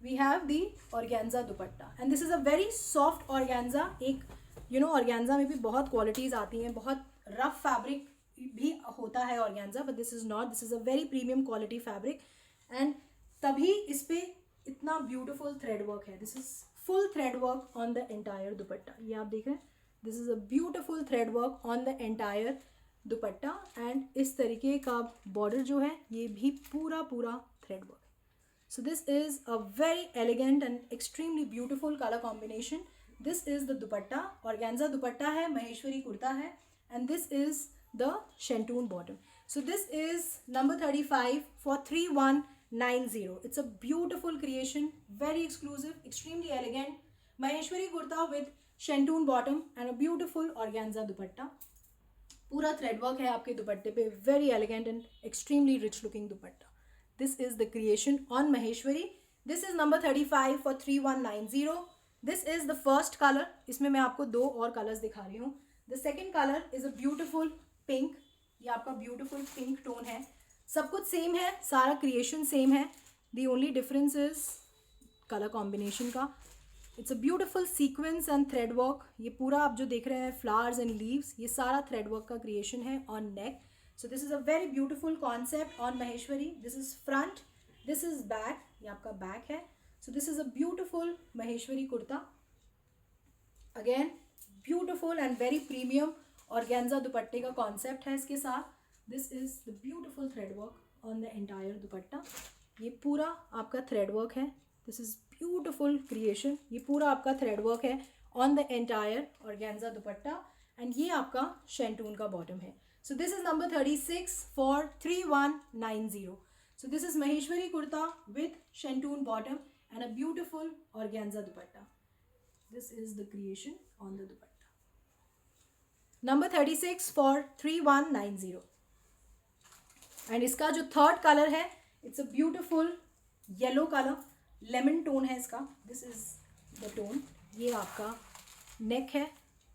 we have the organza dupatta and this is a very soft organza। एक organza में भी बहुत क्वालिटीज़ आती हैं, बहुत रफ फैब्रिक भी होता है organza, but this is not. This is a very premium quality fabric and तभी इस पे इतना ब्यूटिफुल थ्रेड वर्क है। This is full thread work on the entire दुपट्टा। ये आप देख रहे हैं, this is a beautiful thread work on the entire dupatta. And इस तरीके का बॉर्डर जो है ये भी पूरा पूरा thread work. So this is a very elegant and extremely beautiful color combination. This is the dupatta. Organza dupatta है, maheshwari kurta है, and this is the shantoon bottom. So this is number 35 for 3190. It's a beautiful creation, very exclusive, extremely elegant maheshwari kurta with shantoon bottom and a beautiful organza dupatta. पूरा thread work है आपके दुपट्टे पे, very elegant and extremely rich looking dupatta. This is the creation on Maheshwari. This is number 35 for 3190. This is the first color. इसमें मैं आपको दो और कलर्स दिखा रही हूँ। The second color is a beautiful pink. ये आपका beautiful pink tone है। सब कुछ सेम है, सारा क्रिएशन सेम है। The only difference is color combination का। It's a beautiful sequence and thread work. ये पूरा आप जो देख रहे हैं flowers and leaves, ये सारा thread work का creation है on neck. So this is a very beautiful concept on Maheshwari. This is front, this is back. ये आपका back है. So this is a beautiful Maheshwari kurta. Again, beautiful and very premium organza दुपट्टे का concept है इसके साथ. This is the beautiful thread work on the entire दुपट्टा. ये पूरा आपका thread work है. This is beautiful creation. ये पूरा आपका thread work है on the entire organza dupatta. And ये आपका shantoon का bottom है. So this is number 36 for 3190. So this is Maheshwari kurta with shantoon bottom and a beautiful organza dupatta. This is the creation on the dupatta. Number 36 for 3190. And इसका जो third color है, it's a beautiful yellow color, lemon tone है इसका. This is the tone. ये आपका neck है.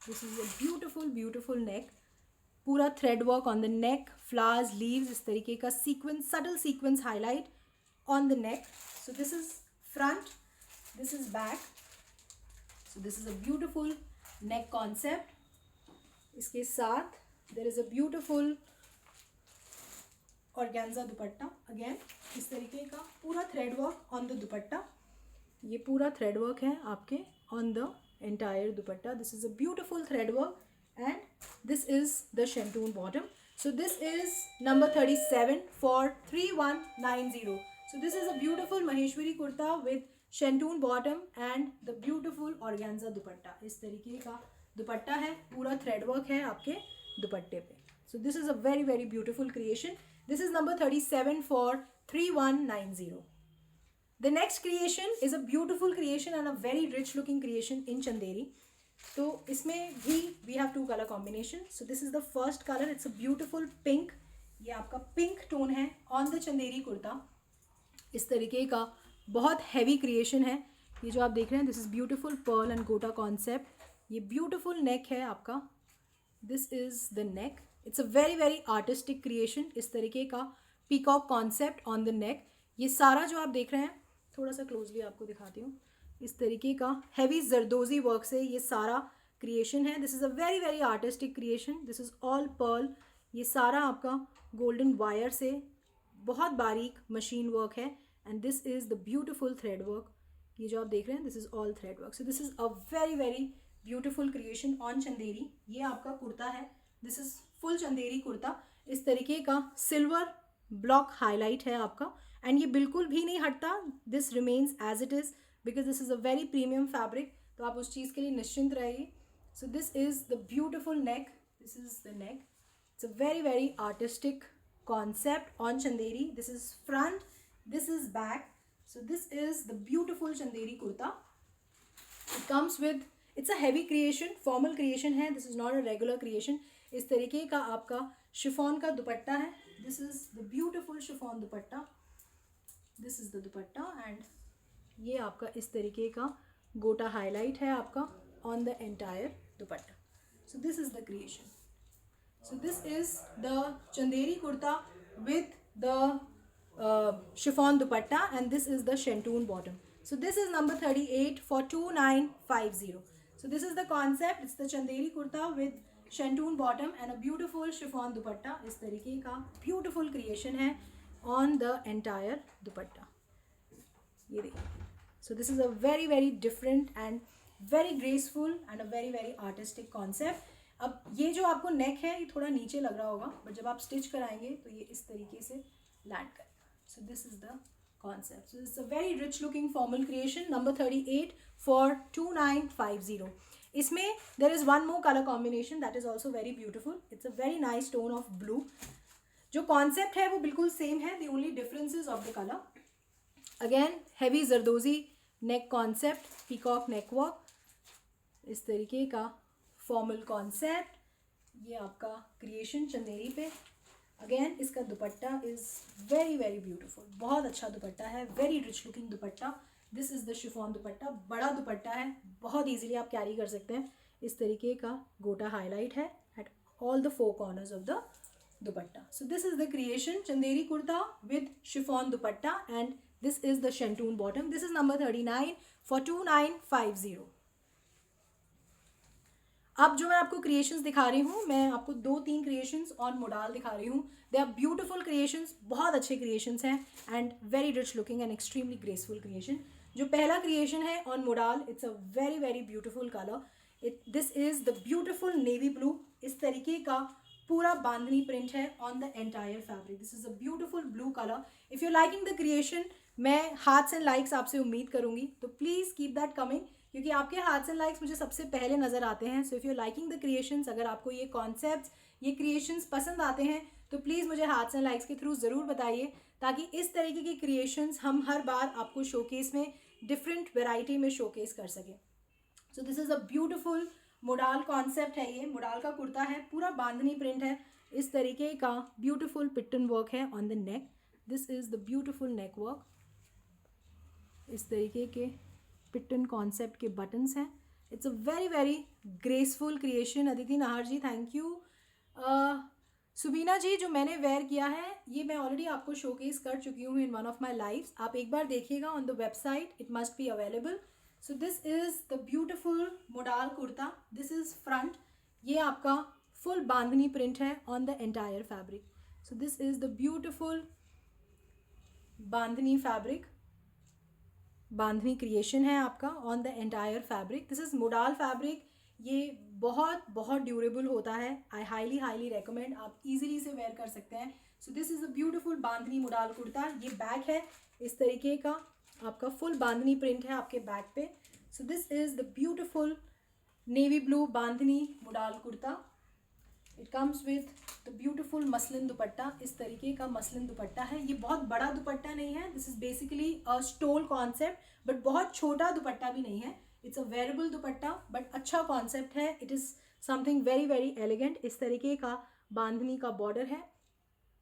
This is a beautiful beautiful neck. पूरा thread work on the neck, flowers, leaves, इस तरीके का sequence, subtle sequence highlight on the neck. So this is front, this is back. So this is a beautiful neck concept. इसके साथ there is a beautiful organza dupatta. Again इस तरीके का पूरा thread work on the dupatta. ये पूरा thread work है आपके on the entire dupatta. This is a beautiful thread work and this is the shantoon bottom. So this is number 37 for 3190. So this is a beautiful Maheshwari kurta with shantoon bottom and the beautiful organza dupatta. इस तरीके का दुपट्टा है, पूरा thread work है आपके दुपट्टे पे. So this is a very very beautiful creation. This is number 37 for 3190. The next creation is a beautiful creation and a very rich looking creation in Chanderi. तो इसमें भी we have two colour combination. So this is the first colour. It's a beautiful pink. ये आपका pink tone है on the Chanderi kurta. इस तरीके का बहुत हैवी क्रिएशन है. ये जो आप देख रहे हैं, this is beautiful Perl and गोटा कॉन्सेप्ट. ये ब्यूटिफुल नेक है आपका. This is the neck. It's a very very artistic creation. इस तरीके का पीकॉक कॉन्सेप्ट ऑन द नेक. ये सारा जो आप देख रहे हैं, थोड़ा सा क्लोजली आपको दिखाती हूँ. इस तरीके का हैवी जरदोजी वर्क से ये सारा क्रिएशन है. This is a very very artistic creation. This is all pearl. ये सारा आपका गोल्डन वायर से बहुत बारीक मशीन वर्क है. And this is the beautiful thread work. ये जो आप देख रहे हैं this is all thread work. So this is a very very beautiful creation on Chanderi. ये आपका कुर्ता है. This is full Chanderi kurta. इस तरीके का सिल्वर ब्लॉक हाईलाइट है आपका. एंड ये बिल्कुल भी नहीं हटता. This remains as it is because this is a very premium fabric. तो आप उस चीज़ के लिए निश्चिंत रहिए. So this is the beautiful neck. This is the neck. It's a very very artistic concept on chanderi. This is front, this is back. So this is the beautiful chanderi kurta. It comes with, it's a heavy creation, formal creation है. This is not a regular creation. इस तरीके का आपका chiffon का दुपट्टा है. This is the beautiful chiffon dupatta. This is the dupatta and ये आपका इस तरीके का गोटा हाईलाइट है आपका on the entire dupatta. So this is the creation. So this is the Chanderi kurta with the chiffon dupatta and this is the shantoon bottom. So this is number 38 for 2950. So this is the concept. It's the Chanderi kurta with shantoon bottom and a beautiful chiffon dupatta. इस तरीके का beautiful creation है on the entire dupatta. ये देखिए. So this is a very very different and very graceful and a very very artistic concept. अब ये जो आपको नेक है ये थोड़ा नीचे लग रहा होगा बट जब आप स्टिच कराएंगे तो ये इस तरीके से लैंड करेगा. सो this is the concept. So it's a very rich looking formal creation. Number 38 for 2950. इसमें there is one more colour combination that is also very beautiful. It's a very nice tone of blue. जो concept है वो बिल्कुल same है. The only difference is of the colour. Again heavy zardozi neck concept, peacock neck work, इस तरीके का formal concept. ये आपका क्रिएशन चंदेरी पे. अगेन इसका dupatta is very very beautiful. बहुत अच्छा दुपट्टा है. Very rich looking dupatta. This is the chiffon दुपट्टा. बड़ा दुपट्टा है. बहुत इजीली आप कैरी कर सकते हैं. इस तरीके का गोटा हाईलाइट है at all the four corners of the dupatta. So this is the creation Chanderi kurta with chiffon dupatta and this is the shantung bottom. This is number 39 for 2950. अब जो मैं आपको क्रिएशंस दिखा रही हूँ मैं आपको 2-3 क्रिएशंस ऑन मोडाल दिखा रही हूँ. They are beautiful creations. बहुत अच्छे क्रिएशंस हैं and very rich looking and extremely graceful creation. जो पहला क्रिएशन है on modal it's a very very beautiful colour. This is the beautiful navy blue. इस तरीके का पूरा बांधनी प्रिंट है on the entire fabric. This is a beautiful blue colour. If you liking the creation मैं hearts and likes आपसे उम्मीद करूँगी. तो प्लीज़ कीप दैट कमिंग क्योंकि आपके हार्ट्स एंड लाइक्स मुझे सबसे पहले नज़र आते हैं. So if you liking the creations, अगर आपको ये कॉन्सेप्ट्स ये क्रिएशंस पसंद आते हैं तो प्लीज़ मुझे हार्ट्स एंड लाइक्स के थ्रू ज़रूर बताइए ताकि इस तरीके की क्रिएशंस हम हर बार आपको शोकेस में डिफरेंट वेराइटी में शोकेस कर सकें. सो this is a beautiful modal concept है. ये मोडाल का कुर्ता है. पूरा बांधनी प्रिंट है. इस तरीके का ब्यूटिफुल पिटन वर्क है on the neck. This is the beautiful neck work. इस तरीके के पिटन कॉन्सेप्ट के बटन्स हैं. It's a very very graceful creation. Aditi Nahar ji thank you. Subeena ji जो मैंने वेयर किया है ये मैं ऑलरेडी आपको शोकेस कर चुकी हूँ in one of my lives. आप एक बार देखिएगा on the website. It must be available. So this is the beautiful modal kurta. This is front. ये आपका फुल बांधनी प्रिंट है on the entire fabric. So this is the beautiful bandhani fabric. Bandhani creation है आपका on the entire fabric. This is modal fabric. ये बहुत बहुत durable होता है. I highly highly recommend. आप इजीली इसे वेयर कर सकते हैं. So this is a beautiful bandhani modal kurta. ये बैक है. इस तरीके का आपका फुल बांधनी प्रिंट है आपके बैक पे. So this is the beautiful navy blue bandhani modal kurta. It comes with the beautiful muslin दुपट्टा. इस तरीके का मसलिन दुपट्टा है. ये बहुत बड़ा दुपट्टा नहीं है. This is basically a stole concept but बहुत छोटा दुपट्टा भी नहीं है. It's a wearable dupatta but अच्छा कॉन्सेप्ट है. It is something very very elegant. इस तरीके का बांधनी का बॉर्डर है.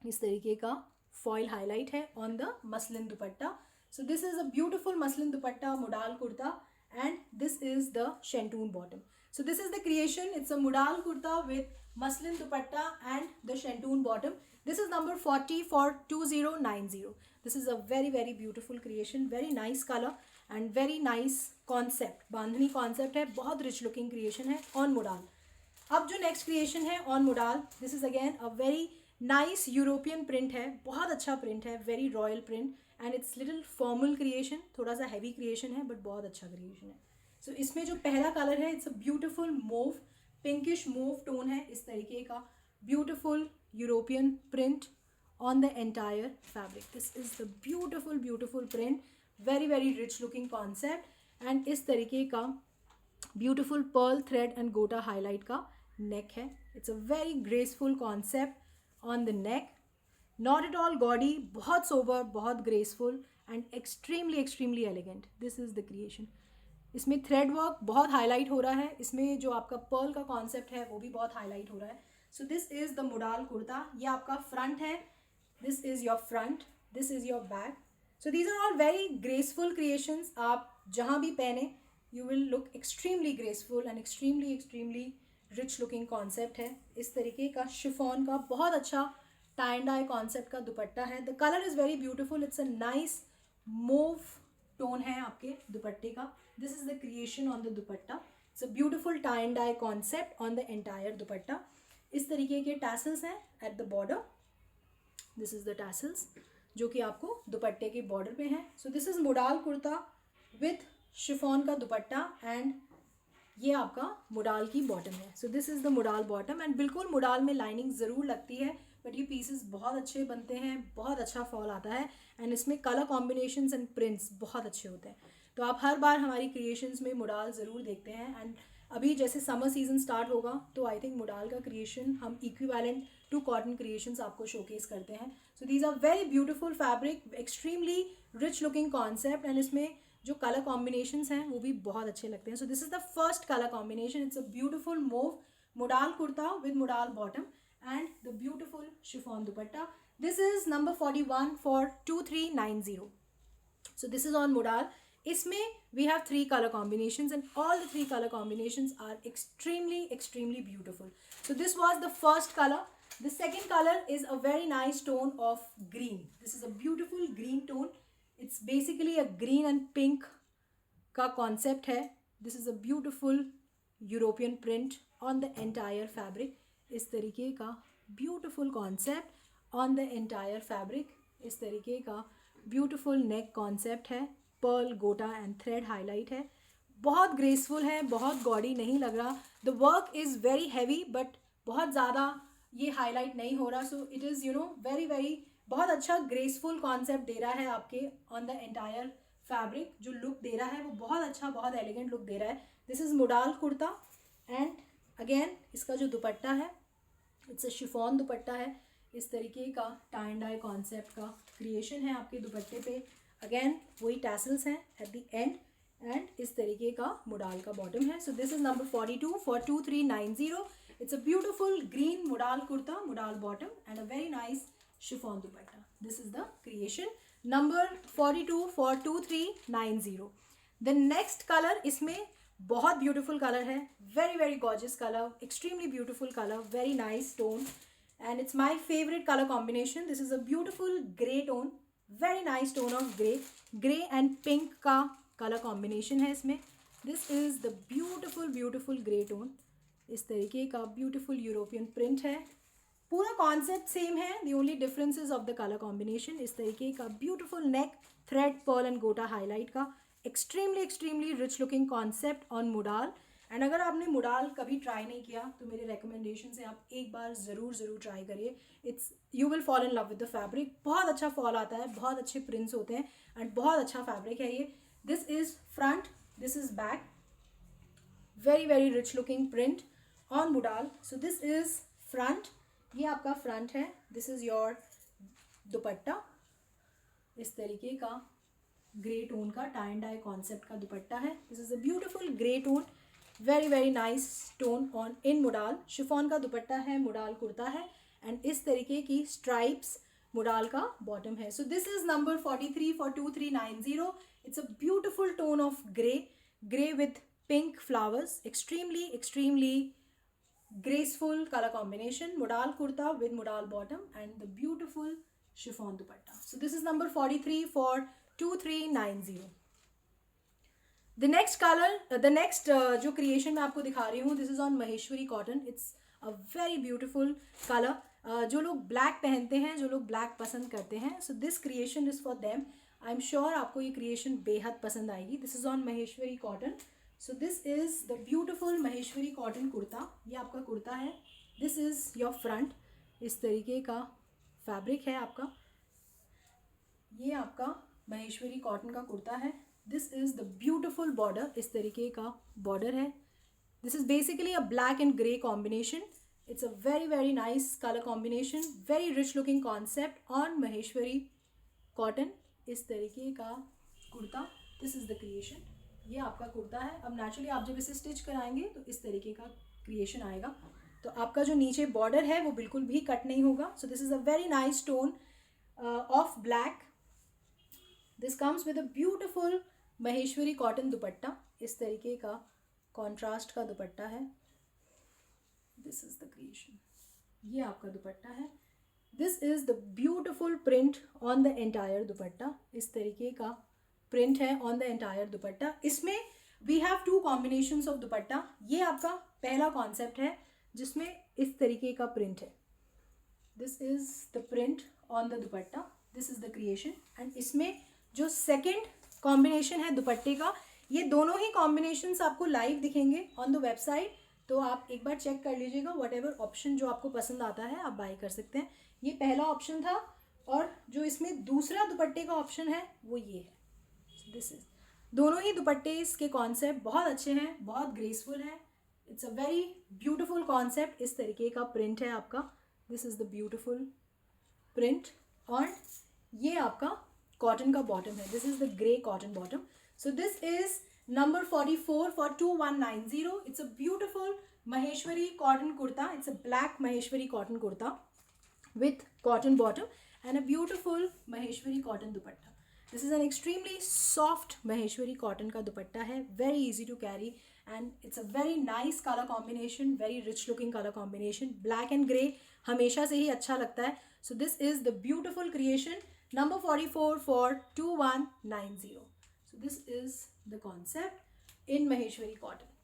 इस तरीके का फॉइल हाईलाइट है on the muslin dupatta. So this is a beautiful muslin dupatta modal kurta and this is the shantoon bottom. So this is the creation. It's a modal kurta with muslin dupatta and the shantoon bottom. This is number 40 for 2090. This is a very very beautiful creation. Very nice color and very nice concept, bandhani concept है, बहुत rich looking creation है on मुडाल। अब जो next creation है on मुडाल, this is again a very nice European print है, बहुत अच्छा print है, very royal print and it's little formal creation, थोड़ा सा हैवी क्रिएशन है बट बहुत अच्छा क्रिएशन है। सो इसमें जो पहला कलर है it's a beautiful move, pinkish move tone है, इस तरीके का beautiful European print on the entire fabric. This is the beautiful print, very rich looking concept and इस तरीके का beautiful pearl thread and gota highlight का neck है. It's a very graceful concept on the neck, not at all gaudy, बहुत sober, बहुत graceful and extremely elegant. This is the creation. इसमें thread work बहुत highlight हो रहा है, इसमें जो आपका पर्ल का कॉन्सेप्ट है वो भी बहुत हाईलाइट हो रहा है. So this is the modal kurta, ये आपका फ्रंट है, this is your front, this is your back. So these are all very graceful creations. आप जहाँ भी पहने you will look extremely graceful and extremely rich looking concept है. इस तरीके का शिफॉन का बहुत अच्छा टाई एंड डाई कॉन्सेप्ट का दुपट्टा है. The colour is very beautiful, it's a nice move tone है आपके दुपट्टे का. This is the creation on the dupatta. It's a beautiful tie and die concept on the entire दुपट्टा. इस तरीके के टैसल्स हैं eight the border. This is the tassels जो कि आपको दुपट्टे के बॉर्डर पे हैं. So this is मुडाल kurta with chiffon का दुपट्टा एंड ये आपका मुडाल की बॉटम है. So this is the मुडाल bottom and बिल्कुल मुडाल में लाइनिंग ज़रूर लगती है बट ये पीसेस बहुत अच्छे बनते हैं, बहुत अच्छा फॉल आता है एंड इसमें कलर कॉम्बिनेशंस एंड प्रिंट्स बहुत अच्छे होते हैं. तो आप हर बार हमारी क्रिएशंस में मुडाल ज़रूर देखते हैं एंड अभी जैसे समर सीजन स्टार्ट होगा तो आई थिंक मुडाल का क्रिएशन हम इक्विवेलेंट टू कॉटन क्रिएशंस आपको शोकेस करते हैं. So these are very beautiful fabric, extremely rich looking concept and इसमें जो कलर कॉम्बिनेशंस हैं वो भी बहुत अच्छे लगते हैं. So this is the first colour combination. It's a beautiful move मुडाल kurta with मुडाल bottom and the beautiful chiffon dupatta. This is number 41 for 2390. So this is on मुडाल. इसमें we have 3 color combinations and all the 3 color combinations are extremely beautiful. So this was the first color. The second color is a very nice tone of green. This is a beautiful green tone. It's basically a green and pink का concept है. This is a beautiful European print on the entire fabric. इस तरीके का beautiful concept on the entire fabric. इस तरीके का beautiful neck concept है. Perl गोटा एंड थ्रेड हाईलाइट है, बहुत ग्रेसफुल है, बहुत गॉडी नहीं लग रहा. The work is very heavy but बहुत ज़्यादा ये हाईलाइट नहीं हो रहा. सो इट इज़ वेरी बहुत अच्छा ग्रेसफुल कॉन्सेप्ट दे रहा है आपके ऑन द एंटायर फैब्रिक. जो लुक दे रहा है वो बहुत अच्छा, बहुत एलिगेंट लुक दे रहा है. This is मुडाल kurta and again इसका जो दुपट्टा है इट्स अ शिफॉन दुपट्टा है. इस तरीके का टाई एंड डाई कॉन्सेप्ट का क्रिएशन है आपके दुपट्टे पे. अगेन वही टैसल्स हैं एट द एंड एंड इस तरीके का मुडाल का बॉटम है. So this is number 42 for 2390. It's a beautiful green मुडाल kurta, मुडाल bottom and a very nice chiffon dupatta. This is the creation number 42 for 2390. The next colour, इसमें बहुत beautiful colour है, very gorgeous colour, extremely beautiful colour, very nice tone and it's my favorite color combination. This is a beautiful gray tone, very nice tone of gray and pink का color combination है इसमें. This is the beautiful gray tone. इस तरीके का beautiful European print है. पूरा concept same है, the only difference is of the color combination. इस तरीके का beautiful neck, thread, pearl and gota highlight का extremely rich looking concept on मुडाल. And अगर आपने मुडाल कभी ट्राई नहीं किया तो मेरे रिकमेंडेशन से आप एक बार ज़रूर ट्राई करिए. It's you will fall in love with the fabric. बहुत अच्छा फॉल आता है, बहुत अच्छे प्रिंट्स होते हैं एंड बहुत अच्छा फैब्रिक है ये. This is front, this is back, very rich looking print on मुडाल. So this is front, ये आपका फ्रंट है. दिस इज़ योर दुपट्टा. इस तरीके का ग्रे टोन का टाई एंड डाई कॉन्सेप्ट का दुपट्टा है. This is a beautiful grey tone, very nice tone on in मुडाल. Chiffon का दुपट्टा है, मुडाल कुर्ता है एंड इस तरीके की स्ट्राइप्स मुडाल का बॉटम है. So this is number 43 for 2390. It's a beautiful tone of grey with pink flowers, extremely graceful color combination. Mudaal kurta with mudaal bottom and the beautiful chiffon dupatta. So this is number 43 for 2390. The next colour, the next जो creation मैं आपको दिखा रही हूँ, this is on Maheshwari cotton. It's a very beautiful colour. जो लोग black पहनते हैं, जो लोग ब्लैक पसंद करते हैं, so this creation is for them. I am sure आपको ये क्रिएशन बेहद पसंद आएगी. This is on Maheshwari cotton. So this is the beautiful Maheshwari cotton kurta. ये आपका कुर्ता है. This is your front. इस तरीके का फैब्रिक है आपका. ये आपका महेश्वरी कॉटन का कुर्ता है. This is the beautiful border. इस तरीके का बॉर्डर है. This is basically a black and grey combination. It's a very very nice colour combination. Very rich looking concept on Maheshwari cotton. इस तरीके का kurta. This is the creation. ये आपका कुर्ता है. अब नेचुरली आप जब इसे स्टिच कराएंगे तो इस तरीके का क्रिएशन आएगा. तो आपका जो नीचे बॉर्डर है वो बिल्कुल भी कट नहीं होगा. सो this is a very nice tone of black. This comes with a beautiful Maheshwari cotton दुपट्टा. इस तरीके का कॉन्ट्रास्ट का दुपट्टा है. This is the creation. ये आपका दुपट्टा है. This is the beautiful print on the entire दुपट्टा. इस तरीके का प्रिंट है ऑन द एंटायर दुपट्टा. इसमें we have two combinations of dupatta. ये आपका पहला कॉन्सेप्ट है जिसमें इस तरीके का प्रिंट है. This is the print on the dupatta. This is the creation. And इसमें जो सेकेंड कॉम्बिनेशन है दुपट्टे का, ये दोनों ही कॉम्बिनेशंस आपको लाइव दिखेंगे ऑन द वेबसाइट. तो आप एक बार चेक कर लीजिएगा. वट एवर ऑप्शन जो आपको पसंद आता है आप बाय कर सकते हैं. ये पहला ऑप्शन था. और जो इसमें दूसरा दुपट्टे का ऑप्शन है वो ये है. दिस इज दोनों ही दुपट्टे के कॉन्सेप्ट बहुत अच्छे हैं, बहुत ग्रेसफुल हैं. It's a very beautiful concept. इस तरीके का प्रिंट है आपका. This is the beautiful print. और ये आपका कॉटन का बॉटम है. This is the grey cotton bottom. So this is number 44 for 2190. It's a beautiful Maheshwari cotton kurta. It's a black Maheshwari cotton kurta with cotton bottom and a beautiful Maheshwari cotton dupatta. This is an extremely soft Maheshwari cotton का दुपट्टा है. Very easy to carry and it's a very nice colour combination. Very rich looking colour combination. Black and grey हमेशा से ही अच्छा लगता है. So this is the beautiful creation number 44 for 2190. So this is the concept in Maheshwari cotton.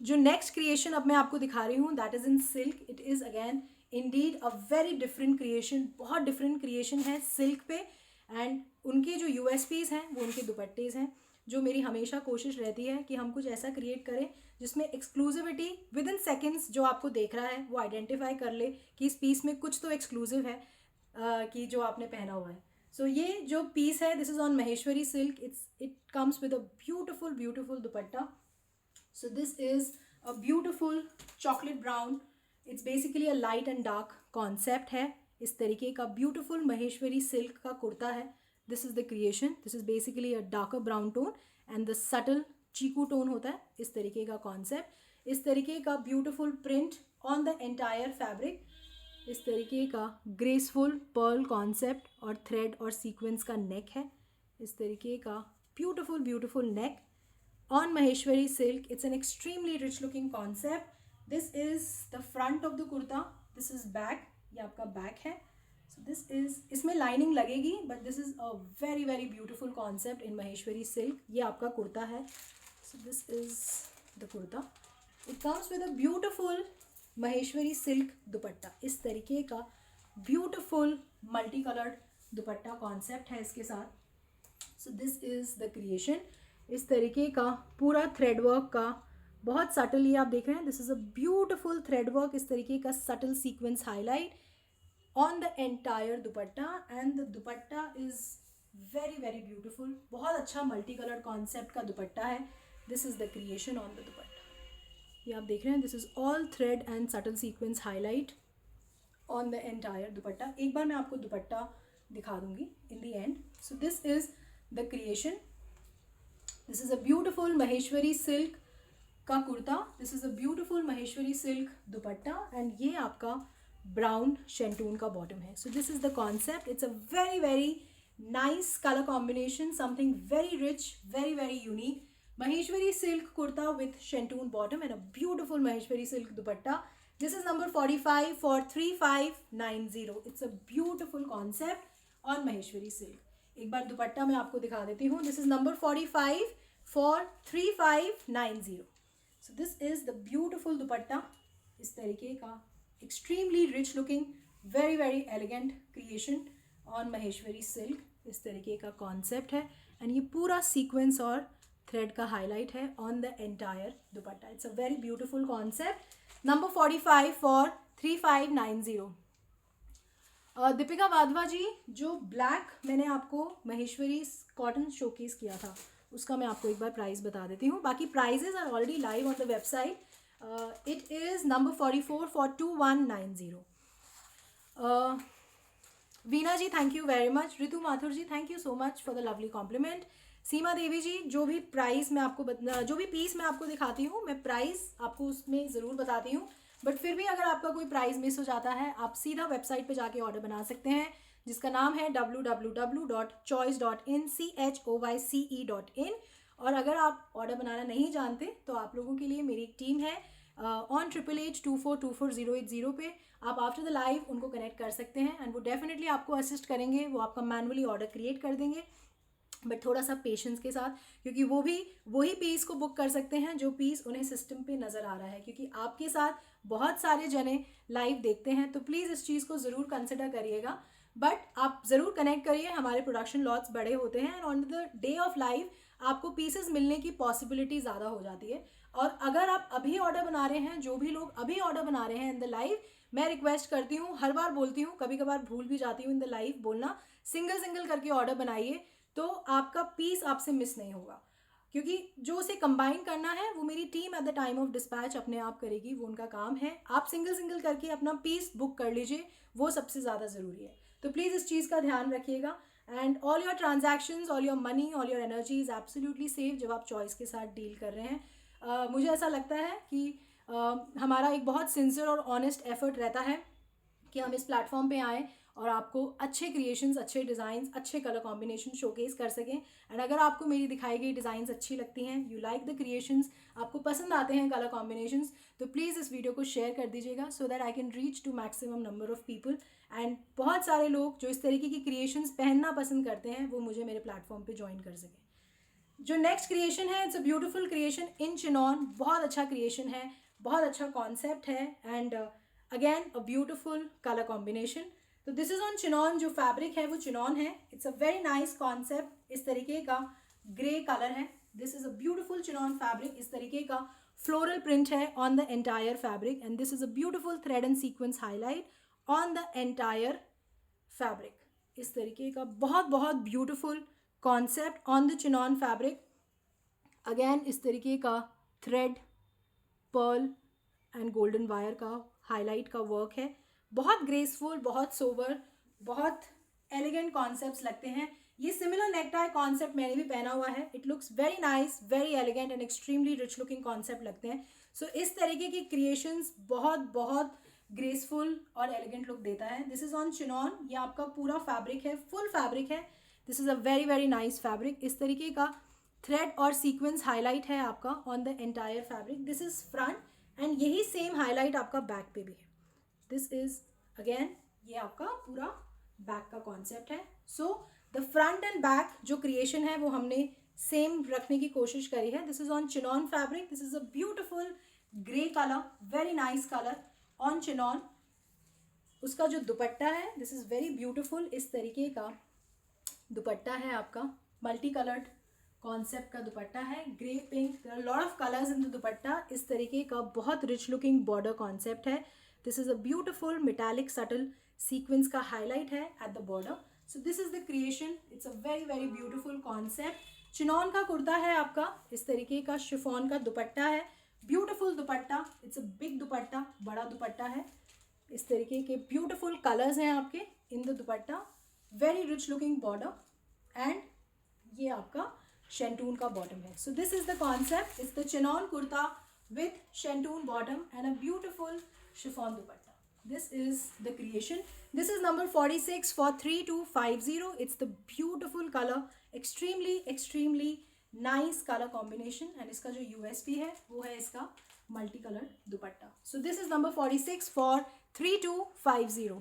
जो next creation अब मैं आपको दिखा रही हूँ that is in silk. It is again indeed a very different creation. बहुत डिफरेंट क्रिएशन है silk पे. एंड उनके जो यूएसपीज हैं वो उनके दुपट्टेज हैं. जो मेरी हमेशा कोशिश रहती है कि हम कुछ ऐसा क्रिएट करें जिसमें एक्सक्लूसिविटी विद इन सेकेंड्स जो आपको देख रहा है वो आइडेंटिफाई कर ले कि इस पीस में कुछ तो एक्सक्लूसिव है कि जो आपने पहना हुआ है. सो ये जो पीस है this is on Maheshwari silk. It comes with a beautiful beautiful dupatta. So this is a beautiful chocolate brown. It's basically a light and dark concept है. इस तरीके का beautiful महेश्वरी silk का कुर्ता है. This is the creation. This is basically a darker brown tone and the subtle Chiku tone होता है. इस तरीके का concept. इस तरीके का beautiful print on the entire fabric. इस तरीके का graceful pearl concept और thread और sequence का neck है. इस तरीके का beautiful beautiful neck on Maheshwari silk. It's an extremely rich looking concept. This is the front of the kurta. This is back. ये आपका back है. So this is इसमें lining लगेगी but this is a very very beautiful concept in Maheshwari silk. ये आपका कुर्ता है. So this is the kurta. It comes with a beautiful Maheshwari silk दुपट्टा. इस तरीके का beautiful multicolored दुपट्टा concept है इसके साथ. So this is the creation. इस तरीके का पूरा थ्रेड वर्क का बहुत सटल ये आप देख रहे हैं. This is a beautiful thread work. इस तरीके का subtle sequence highlight on the entire dupatta and the dupatta is very very beautiful. बहुत अच्छा मल्टी कलर्ड कॉन्सेप्ट का दुपट्टा है. This is the creation on the dupatta. ये आप देख रहे हैं. This is all thread and subtle sequence highlight on the entire दुपट्टा. एक बार मैं आपको दुपट्टा दिखा दूंगी in the end. So this is the creation. This is a beautiful Maheshwari silk का kurta. This is a beautiful Maheshwari silk dupatta and ये आपका ब्राउन शेंटून का bottom है. So this is the concept. It's a very very nice colour combination. Something very rich, very very unique. Maheshwari silk kurta with shantoon bottom and a beautiful Maheshwari silk dupatta. This is number 45 for 3590. It's a beautiful concept on Maheshwari silk. एक बार दुपट्टा मैं आपको दिखा देती हूँ. This is number 45 for 3590. So this is the beautiful दुपट्टा. इस तरीके का extremely rich looking, very very elegant creation on Maheshwari silk. इस तरीके का कॉन्सेप्ट है एंड ये पूरा सीक्वेंस और थ्रेड का हाईलाइट है on the entire dupatta. It's a very beautiful concept. Number 45 for 3590. Deepika Wadhwa ji, जो ब्लैक मैंने आपको महेश्वरी कॉटन शोकेस किया था उसका मैं आपको एक बार प्राइस बता देती हूँ. बाकी prices are already live on the website. It is number 44 for 2190. Veena ji, thank you very much. Ritu Mathur ji, thank you so much for the lovely compliment. Seema Devi ji, जो भी प्राइस मैं आपको जो भी पीस मैं आपको दिखाती हूँ मैं प्राइस आपको उसमें ज़रूर बताती हूँ. बट फिर भी अगर आपका कोई प्राइस मिस हो जाता है आप सीधा वेबसाइट पे जाके ऑर्डर बना सकते हैं, जिसका नाम है www.choice.in choyce.in. और अगर आप ऑर्डर बनाना नहीं जानते तो आप लोगों के लिए मेरी एक टीम है ऑन 8882424080 पे. आप आफ्टर द लाइव उनको कनेक्ट कर सकते हैं एंड वो डेफिनेटली आपको असिस्ट करेंगे. वो आपका मैनुअली ऑर्डर क्रिएट कर देंगे, बट थोड़ा सा पेशेंस के साथ, क्योंकि वो भी वही पीस को बुक कर सकते हैं जो पीस उन्हें सिस्टम पे नज़र आ रहा है. क्योंकि आपके साथ बहुत सारे जने लाइव देखते हैं, तो प्लीज़ इस चीज़ को ज़रूर कंसिडर करिएगा. बट आप ज़रूर कनेक्ट करिए, हमारे प्रोडक्शन लॉट्स बड़े होते हैं and on the day of live आपको पीसेस मिलने की पॉसिबिलिटी ज़्यादा हो जाती है. और अगर आप अभी ऑर्डर बना रहे हैं, जो भी लोग अभी ऑर्डर बना रहे हैं इन द लाइव, मैं रिक्वेस्ट करती हूँ, हर बार बोलती हूँ, कभी कभार भूल भी जाती हूँ इन द लाइव बोलना, सिंगल सिंगल करके ऑर्डर बनाइए तो आपका पीस आपसे मिस नहीं होगा. क्योंकि जो उसे कंबाइन करना है वो मेरी team at the time of dispatch अपने आप करेगी, वो उनका काम है. आप सिंगल सिंगल करके अपना पीस बुक कर लीजिए, वो सबसे ज़्यादा ज़रूरी है. तो प्लीज़ इस चीज़ का ध्यान रखिएगा. And all your transactions, all your money, all your energy is absolutely safe जब आप चॉइस के साथ डील कर रहे हैं. मुझे ऐसा लगता है कि हमारा एक बहुत सिंसियर और ऑनेस्ट एफर्ट रहता है कि हम इस प्लेटफॉर्म पे आएँ और आपको अच्छे क्रिएशंस, अच्छे डिज़ाइंस, अच्छे कलर कॉम्बिनेशन शोकेस कर सकें. एंड अगर आपको मेरी दिखाई गई डिज़ाइंस अच्छी लगती हैं, यू लाइक द क्रिएशंस, आपको पसंद आते हैं कलर कॉम्बिनेशंस, तो प्लीज़ इस वीडियो को शेयर कर दीजिएगा so that I can reach to maximum number of people. And बहुत सारे लोग जो इस तरीके की क्रिएशंस पहनना पसंद करते हैं वो मुझे मेरे प्लेटफॉर्म पर ज्वाइन कर सकें. जो नेक्स्ट क्रिएशन है, it's a beautiful creation in chinon. बहुत अच्छा क्रिएशन है, बहुत अच्छा कॉन्सेप्ट है and again a beautiful colour combination. तो दिस इज़ ऑन चिनॉन. जो फैब्रिक है वो चिनॉन है. It's a very nice concept. इस तरीके का ग्रे कलर है. This is a beautiful chinon fabric. इस तरीके का फ्लोरल प्रिंट है on the entire fabric and this is a beautiful thread and sequence highlight on the entire fabric. इस तरीके का बहुत बहुत beautiful concept on the chinon fabric. Again इस तरीके का thread, Perl and golden wire का हाईलाइट का वर्क है. बहुत ग्रेसफुल, बहुत सोबर, बहुत एलिगेंट कॉन्सेप्ट्स लगते हैं. ये सिमिलर नेकटाई कॉन्सेप्ट मैंने भी पहना हुआ है. It looks very nice, very elegant and extremely rich looking concept लगते हैं. सो इस तरीके की क्रिएशंस बहुत बहुत ग्रेसफुल और एलिगेंट लुक देता है. This is on chinon. ये आपका पूरा फैब्रिक है, फुल फैब्रिक है. This is a very very nice fabric. इस तरीके का थ्रेड और सीक्वेंस हाईलाइट है आपका on the entire fabric. This is front end यही सेम हाईलाइट आपका बैक पे भी है. दिस इज़ अगेन ये आपका पूरा बैक का कॉन्सेप्ट है. So the front end back जो क्रिएशन है वो हमने सेम रखने की कोशिश करी है. This is on chinon fabric. This is a beautiful grey colour, very nice colour on chinon. उसका जो दुपट्टा है दिस इज़ वेरी ब्यूटिफुल. इस तरीके का दुपट्टा है आपका, मल्टी कलर्ड कॉन्सेप्ट का दुपट्टा है. Grey, pink, there are lot of colours in the dupatta. इस तरीके का बहुत रिच लुकिंग बॉर्डर कॉन्सेप्ट है. This is a beautiful metallic subtle sequence का हाईलाइट है at the border. So this is the creation. It's a very very beautiful concept. Chinon का कुर्ता है आपका. इस तरीके का शिफॉन का दुपट्टा है. Beautiful dupatta. It's a big दुपट्टा, बड़ा दुपट्टा है. इस तरीके के ब्यूटिफुल कलर्स हैं आपके इन the dupatta. Very rich looking border and ये आपका शेंटून का बॉटम है. So this is the concept. It's the chinon kurta with shantoon bottom and a beautiful chiffon dupatta. This is the creation. This is number 46 for 3250. It's the beautiful color, extremely extremely nice color combination. And इसका जो USP है वो है इसका multi colored dupatta. So this is number 46 for 3250.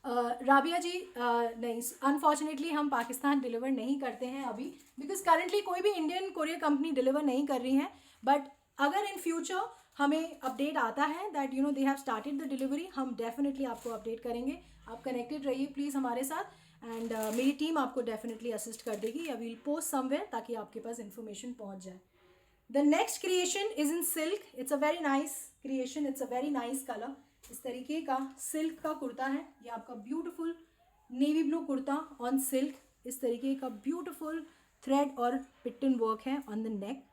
Rabia जी, नहीं, unfortunately हम Pakistan deliver नहीं करते हैं अभी, बिकॉज करंटली कोई भी इंडियन कोरियर कंपनी डिलीवर नहीं कर रही है। बट अगर इन फ्यूचर हमें अपडेट आता है that you know they have started the delivery, हम डेफिनेटली आपको अपडेट करेंगे। आप कनेक्टेड रहिए प्लीज़ हमारे साथ, एंड मेरी टीम आपको डेफिनेटली असिस्ट कर देगी, या वील पोस्ट समवेयर ताकि आपके पास इन्फॉर्मेशन पहुंच जाए। The next creation is in silk, it's a very nice creation, it's a very nice colour. इस तरीके का सिल्क का कुर्ता है, ये आपका beautiful navy blue kurta on silk. इस तरीके का ब्यूटीफुल थ्रेड और पिटन वर्क है on the neck.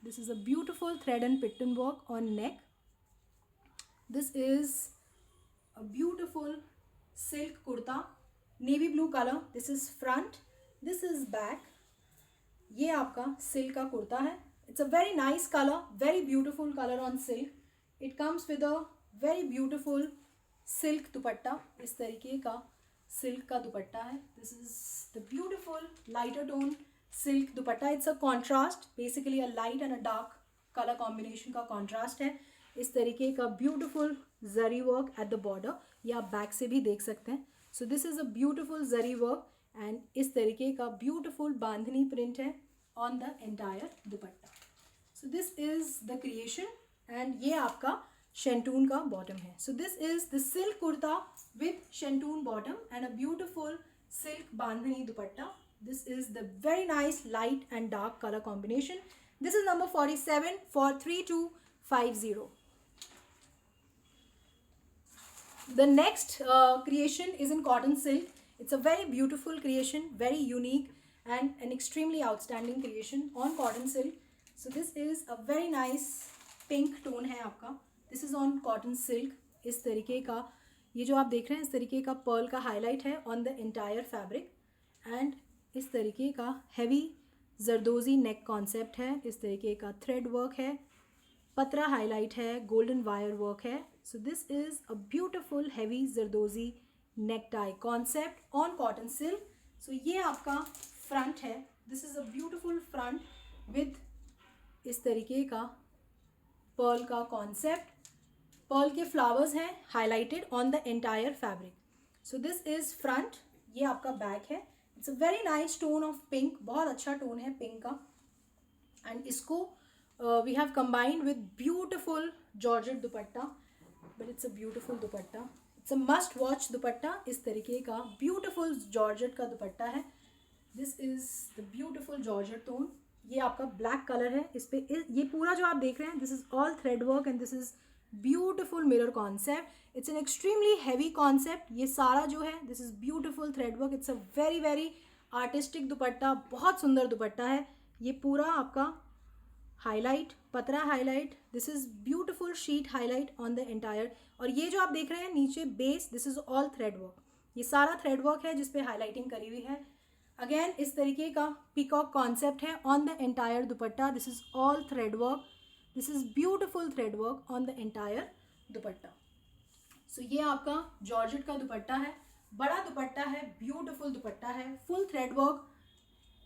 This is a beautiful thread and पिटन work on neck. This is a beautiful silk kurta, navy blue colour. This is front, this is back. ये आपका silk का कुर्ता है। It's a very nice colour, very beautiful colour on silk. It comes with a very beautiful silk dupatta. इस तरीके का silk का दुपट्टा है। This is the beautiful lighter tone silk dupatta. It's a contrast, basically a light and a dark colour combination का contrast है। इस तरीके का beautiful zari work at the border, ये आप बैक से भी देख सकते हैं। So this is a beautiful zari work, and इस तरीके का ब्यूटीफुल बांधनी प्रिंट है on the entire dupatta. So this is the creation, and ये आपका शेंटून का बॉटम है। So this is the silk kurta with shantoon bottom and a beautiful silk bandhani dupatta. This is the very nice light and dark colour combination. This is number 47 for 3250. The next creation is in cotton silk. It's a very beautiful creation, very unique and an extremely outstanding creation on cotton silk. So this is a very nice pink tone है आपका. This is on cotton silk. इस तरीके का ये जो आप देख रहे हैं, इस तरीके का पर्ल का हाईलाइट है on the entire fabric, and इस तरीके का हैवी जरदोजी नेक कॉन्सेप्ट है। इस तरीके का थ्रेड वर्क है, पतरा हाईलाइट है, गोल्डन वायर वर्क है। So this is a beautiful heavy zardozi neck tie concept on cotton silk. So ये आपका फ्रंट है। This is a beautiful front with इस तरीके का पर्ल का कॉन्सेप्ट। पर्ल के फ्लावर्स हैं highlighted on the entire fabric. So this is front, ये आपका बैक है। It's a very nice tone of pink, बहुत अच्छा टोन है पिंक का, एंड इसको we have combined with beautiful georgette dupatta, but it's a beautiful dupatta. It's a must watch dupatta. इस तरीके का beautiful georgette का दुपट्टा है। This is the beautiful georgette tone. ये आपका black color है। इस पे ये पूरा जो आप देख रहे हैं, this is all thread work and this is beautiful mirror concept. It's an extremely heavy concept. ये सारा जो है, this is beautiful thread work. It's a very very artistic दुपट्टा, बहुत सुंदर दुपट्टा है। ये पूरा आपका हाईलाइट, पतरा highlight, this is beautiful sheet highlight on the entire. और ये जो आप देख रहे हैं नीचे base, this is all thread work. ये सारा थ्रेड वर्क है जिसपे हाईलाइटिंग करी हुई है। अगेन इस तरीके का पीकॉक कॉन्सेप्ट है on the entire dupatta. This is all thread work, this is beautiful thread work on the entire dupatta. So ये आपका जॉर्जेट का दुपट्टा है, बड़ा दुपट्टा है, ब्यूटिफुल दुपट्टा है, full thread work.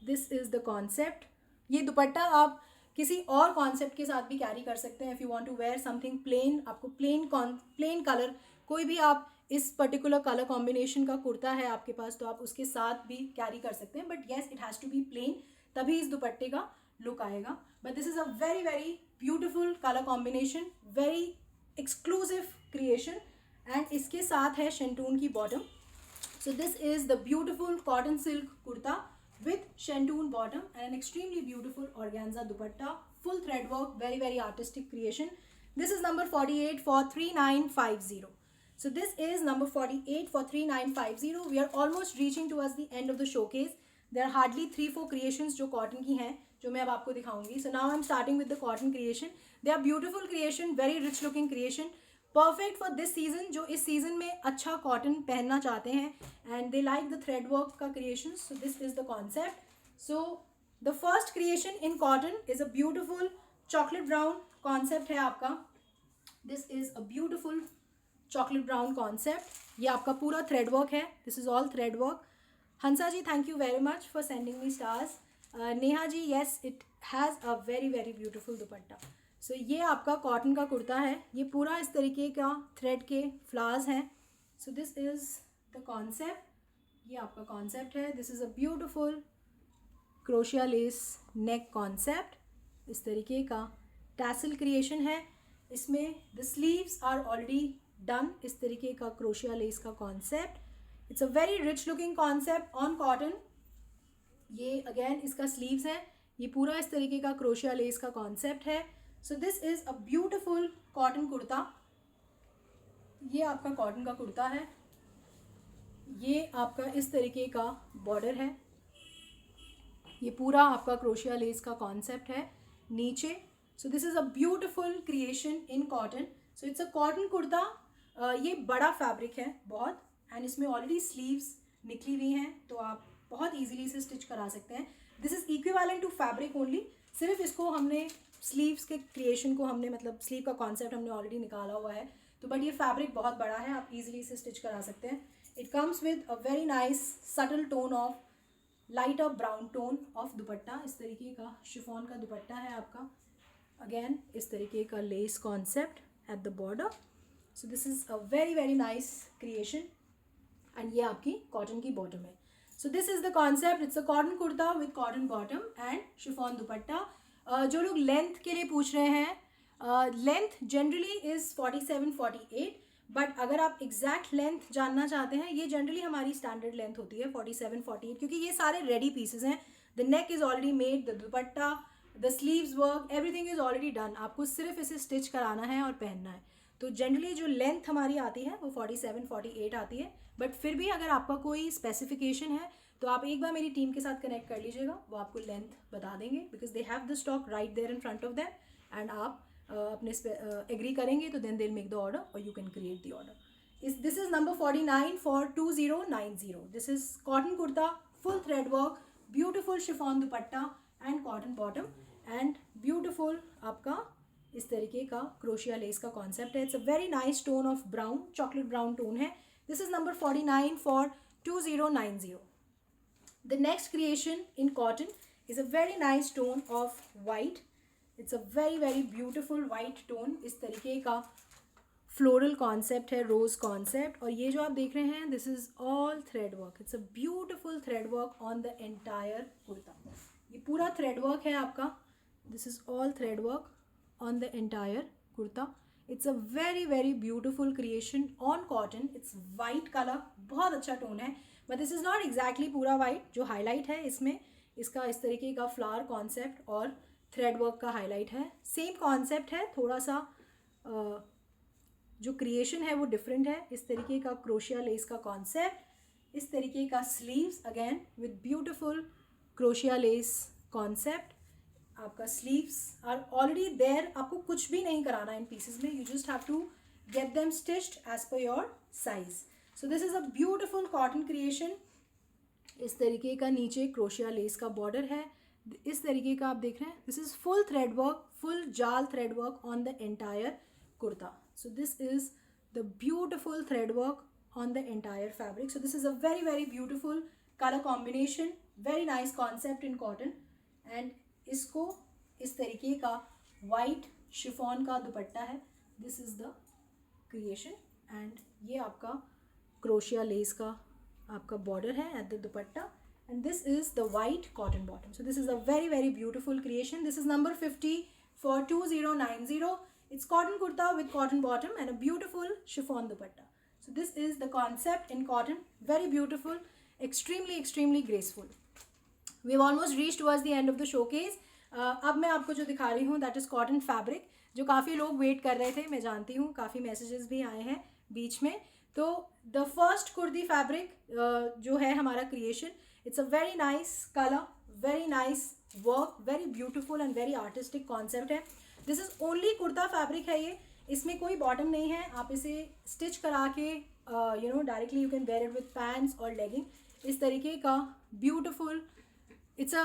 This is the concept. ये दुपट्टा आप किसी और कॉन्सेप्ट के साथ भी कैरी कर सकते हैं। If you want to wear something plain, आपको प्लेन कलर, कोई भी आप इस पर्टिकुलर कलर कॉम्बिनेशन का कुर्ता है आपके पास, तो आप उसके साथ भी कैरी कर सकते हैं। But yes, it has to be plain, तभी इस दुपट्टे का लुक आएगा। But this is a very very beautiful colour combination, very exclusive creation, and इसके साथ है शेंटून की bottom. So this is the beautiful cotton silk kurta with shantoon bottom and an extremely beautiful organza dupatta, full thread work, very very artistic creation. This is number 48 for 3950. So this is number 48 for 3950. We are almost reaching towards the end of the showcase. There are hardly 3-4 creations जो cotton की हैं, जो मैं अब आपको दिखाऊंगी. So now I'm starting with the cotton creation. They are beautiful creation, very rich looking creation, perfect for this season, जो इस सीजन में अच्छा कॉटन पहनना चाहते हैं and they like the thread work का creation. So this is the concept. So the first creation in cotton is a beautiful chocolate brown concept है आपका. This is a beautiful chocolate brown concept. ये आपका पूरा thread work है. This is all thread work. Hansa ji, thank you very much for sending me stars. Neha ji, yes, it has a very very beautiful dupatta. So ये आपका cotton का कुर्ता है. ये पूरा इस तरीके का थ्रेड के फ्लावर्स हैं so this is the concept, ये आपका कॉन्सेप्ट है. This is a beautiful crochet lace neck concept. इस तरीके का टैसल क्रिएशन है. इसमें the sleeves are already done. इस तरीके का क्रोशिया लेस का concept. It's a very rich looking concept on cotton. ये अगेन इसका स्लीव्स है. ये पूरा इस तरीके का क्रोशिया लेस का कॉन्सेप्ट है. So this is a beautiful cotton kurta. ये आपका कॉटन का कुर्ता है. ये आपका इस तरीके का बॉर्डर है. ये पूरा आपका क्रोशिया लेस का कॉन्सेप्ट है नीचे. सो this is a beautiful creation in cotton. So it's a cotton kurta. ये बड़ा फैब्रिक है बहुत, एंड इसमें ऑलरेडी स्लीव्स निकली हुई हैं, तो आप बहुत इजीली इसे स्टिच करा सकते हैं. This is equivalent to fabric only. सिर्फ इसको हमने स्लीव्स के क्रिएशन को हमने मतलब स्लीव का कॉन्सेप्ट हमने ऑलरेडी निकाला हुआ है, तो बट ये फैब्रिक बहुत बड़ा है, आप इजीली इसे स्टिच करा सकते हैं. It comes with a very nice subtle tone of light of brown tone of दुपट्टा. इस तरीके का शिफॉन का दुपट्टा है आपका. अगेन इस तरीके का less concept eight the border. So this is a very very nice creation. And ये आपकी कॉटन की बॉटम है. So this is the concept. It's a cotton kurta with cotton bottom and chiffon दुपट्टा. जो लोग लेंथ के लिए पूछ रहे हैं, लेंथ जनरली इज़ 47-48, बट अगर आप एग्जैक्ट लेंथ जानना चाहते हैं, ये जनरली हमारी स्टैंडर्ड लेंथ होती है 47-48, क्योंकि ये सारे रेडी पीसेस हैं. The neck is already made, the dupatta, the sleeves work, everything is already done. आपको सिर्फ इसे स्टिच कराना है और पहनना है. तो जनरली जो लेंथ हमारी आती है वो 47-48 आती है. बट फिर भी अगर आपका कोई स्पेसिफिकेशन है तो आप एक बार मेरी टीम के साथ कनेक्ट कर लीजिएगा, वो आपको लेंथ बता देंगे, because they have the stock right there in front of them. And आप अपने एग्री करेंगे तो then they will make the order और you can create the order. This is number 49 for 2090. This is cotton kurta, full thread work, beautiful chiffon dupatta and cotton bottom, and beautiful आपका इस तरीके का crochet lace का concept है. It's a very nice tone of brown, chocolate brown tone है. This is number 49 for 2090. The next creation in cotton is a very nice tone of white. It's a very very beautiful white tone. इस तरीके का floral concept है, रोज concept. और ये जो आप देख रहे हैं, this is all thread work. It's a beautiful thread work on the entire kurta. ये पूरा थ्रेड वर्क है आपका. This is all thread work on the entire kurta. It's a very very beautiful creation on cotton. It's white color, बहुत अच्छा tone है, but this is not exactly पूरा white. जो highlight है इसमें, इसका इस तरीके का फ्लावर कॉन्सेप्ट और थ्रेड वर्क का हाईलाइट है. सेम कॉन्सेप्ट है, थोड़ा सा जो क्रिएशन है वो डिफरेंट है. इस तरीके का क्रोशिया लेस का कॉन्सेप्ट, इस तरीके का sleeves again with beautiful crochet lace concept. आपका स्लीव्स आर ऑलरेडी देयर, आपको कुछ भी नहीं कराना इन पीसेस में. You just have to get them stitched as per your size. So this is a beautiful cotton creation. इस तरीके का नीचे क्रोशिया लेस का बॉर्डर है. इस तरीके का आप देख रहे हैं, this is full thread work, full जाल thread work on the entire kurta. So this is the beautiful thread work on the entire fabric. So this is a very very beautiful color combination, very nice concept in cotton. And इसको इस तरीके का white chiffon का दुपट्टा है. This is the creation. and ये आपका crochet lace का आपका बॉर्डर है at the dupatta. and this is the white cotton bottom. So this is a very very beautiful creation. This is number 50 for 2090. It's cotton kurta with cotton bottom and a beautiful chiffon dupatta. So this is the concept in cotton. Very beautiful, extremely extremely graceful. We've almost reached towards the end of the showcase. अब मैं आपको जो दिखा रही हूँ that is cotton fabric, जो काफ़ी लोग वेट कर रहे थे, मैं जानती हूँ. काफ़ी मैसेजेस भी आए हैं बीच में. तो द फर्स्ट कुर्ती फैब्रिक जो है हमारा creation, it's a very nice colour, very nice work, very beautiful and very artistic concept है. This is only kurta fabric है ये. इसमें कोई बॉटम नहीं है. आप इसे स्टिच करा के directly you can wear it with pants और लेगिंग. इस तरीके का beautiful, it's a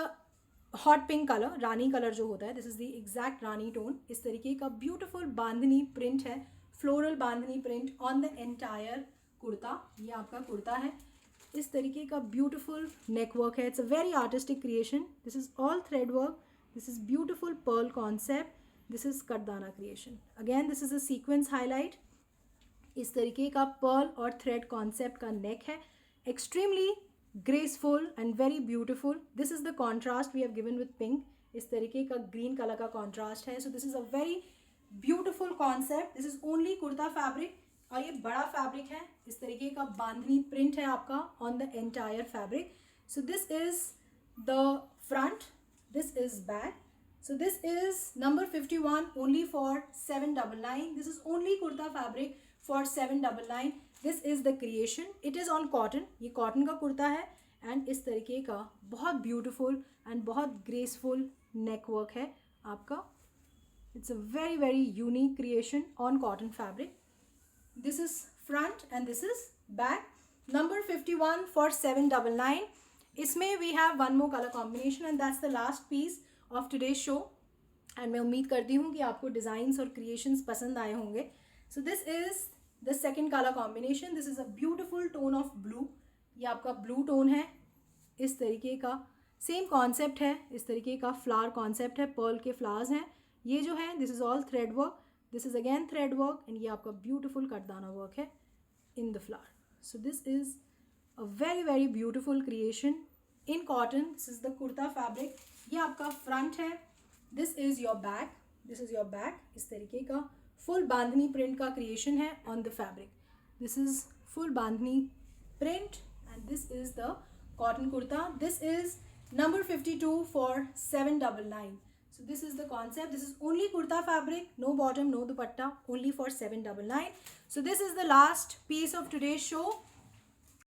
hot pink colour, Rani colour जो होता है, this is the exact Rani tone. इस तरीके का ब्यूटिफुल बांधनी प्रिंट है, floral bandhani print on the entire kurta. ये आपका कुर्ता है. इस तरीके का ब्यूटिफुल नेक वर्क है. It's a very artistic creation. This is all thread work. This is beautiful pearl concept. This is Kardana creation. Again, this is a sequence highlight. इस तरीके का पर्ल और थ्रेड कॉन्सेप्ट का neck है, extremely graceful and very beautiful. This is the contrast we have given with pink. इस तरीके का green colour का कॉन्ट्रास्ट है. So this is a very beautiful concept. This is only kurta fabric और ये बड़ा फैब्रिक है. इस तरीके का बांधनी प्रिंट है आपका on the entire fabric. So this is the front, this is back. So this is number 51 only for 799. This is only kurta fabric for 799. This is the creation. It is on cotton. ये cotton का कुर्ता है and इस तरीके का बहुत beautiful and बहुत graceful neck work है आपका. It's a very very unique creation on cotton fabric. This is front and this is back. Number 51 for 799. इसमें we have one more color combination and that's the last piece of today show. And मैं उम्मीद करती हूँ कि आपको designs और creations पसंद आए होंगे. सो this is the second colour combination. This is a beautiful tone of blue. ये आपका ब्लू टोन है. इस तरीके का सेम कॉन्सेप्ट है. इस तरीके का फ्लावर कॉन्सेप्ट है, पर्ल के फ्लावर्स हैं. ये जो है this is all thread work. This is again thread work and ये आपका ब्यूटिफुल कटदाना वर्क है in the flower. So this is a very very beautiful creation in cotton. This is the kurta fabric. ये आपका front है. This is your back. This is your back. इस तरीके का full bandhani print का क्रिएशन है on the fabric. This is full bandhani print and this is the cotton kurta. This is number 52 for 799. So this is the concept. This is only kurta fabric, no bottom, no dupatta, only for 799. So this is the last piece of today's show.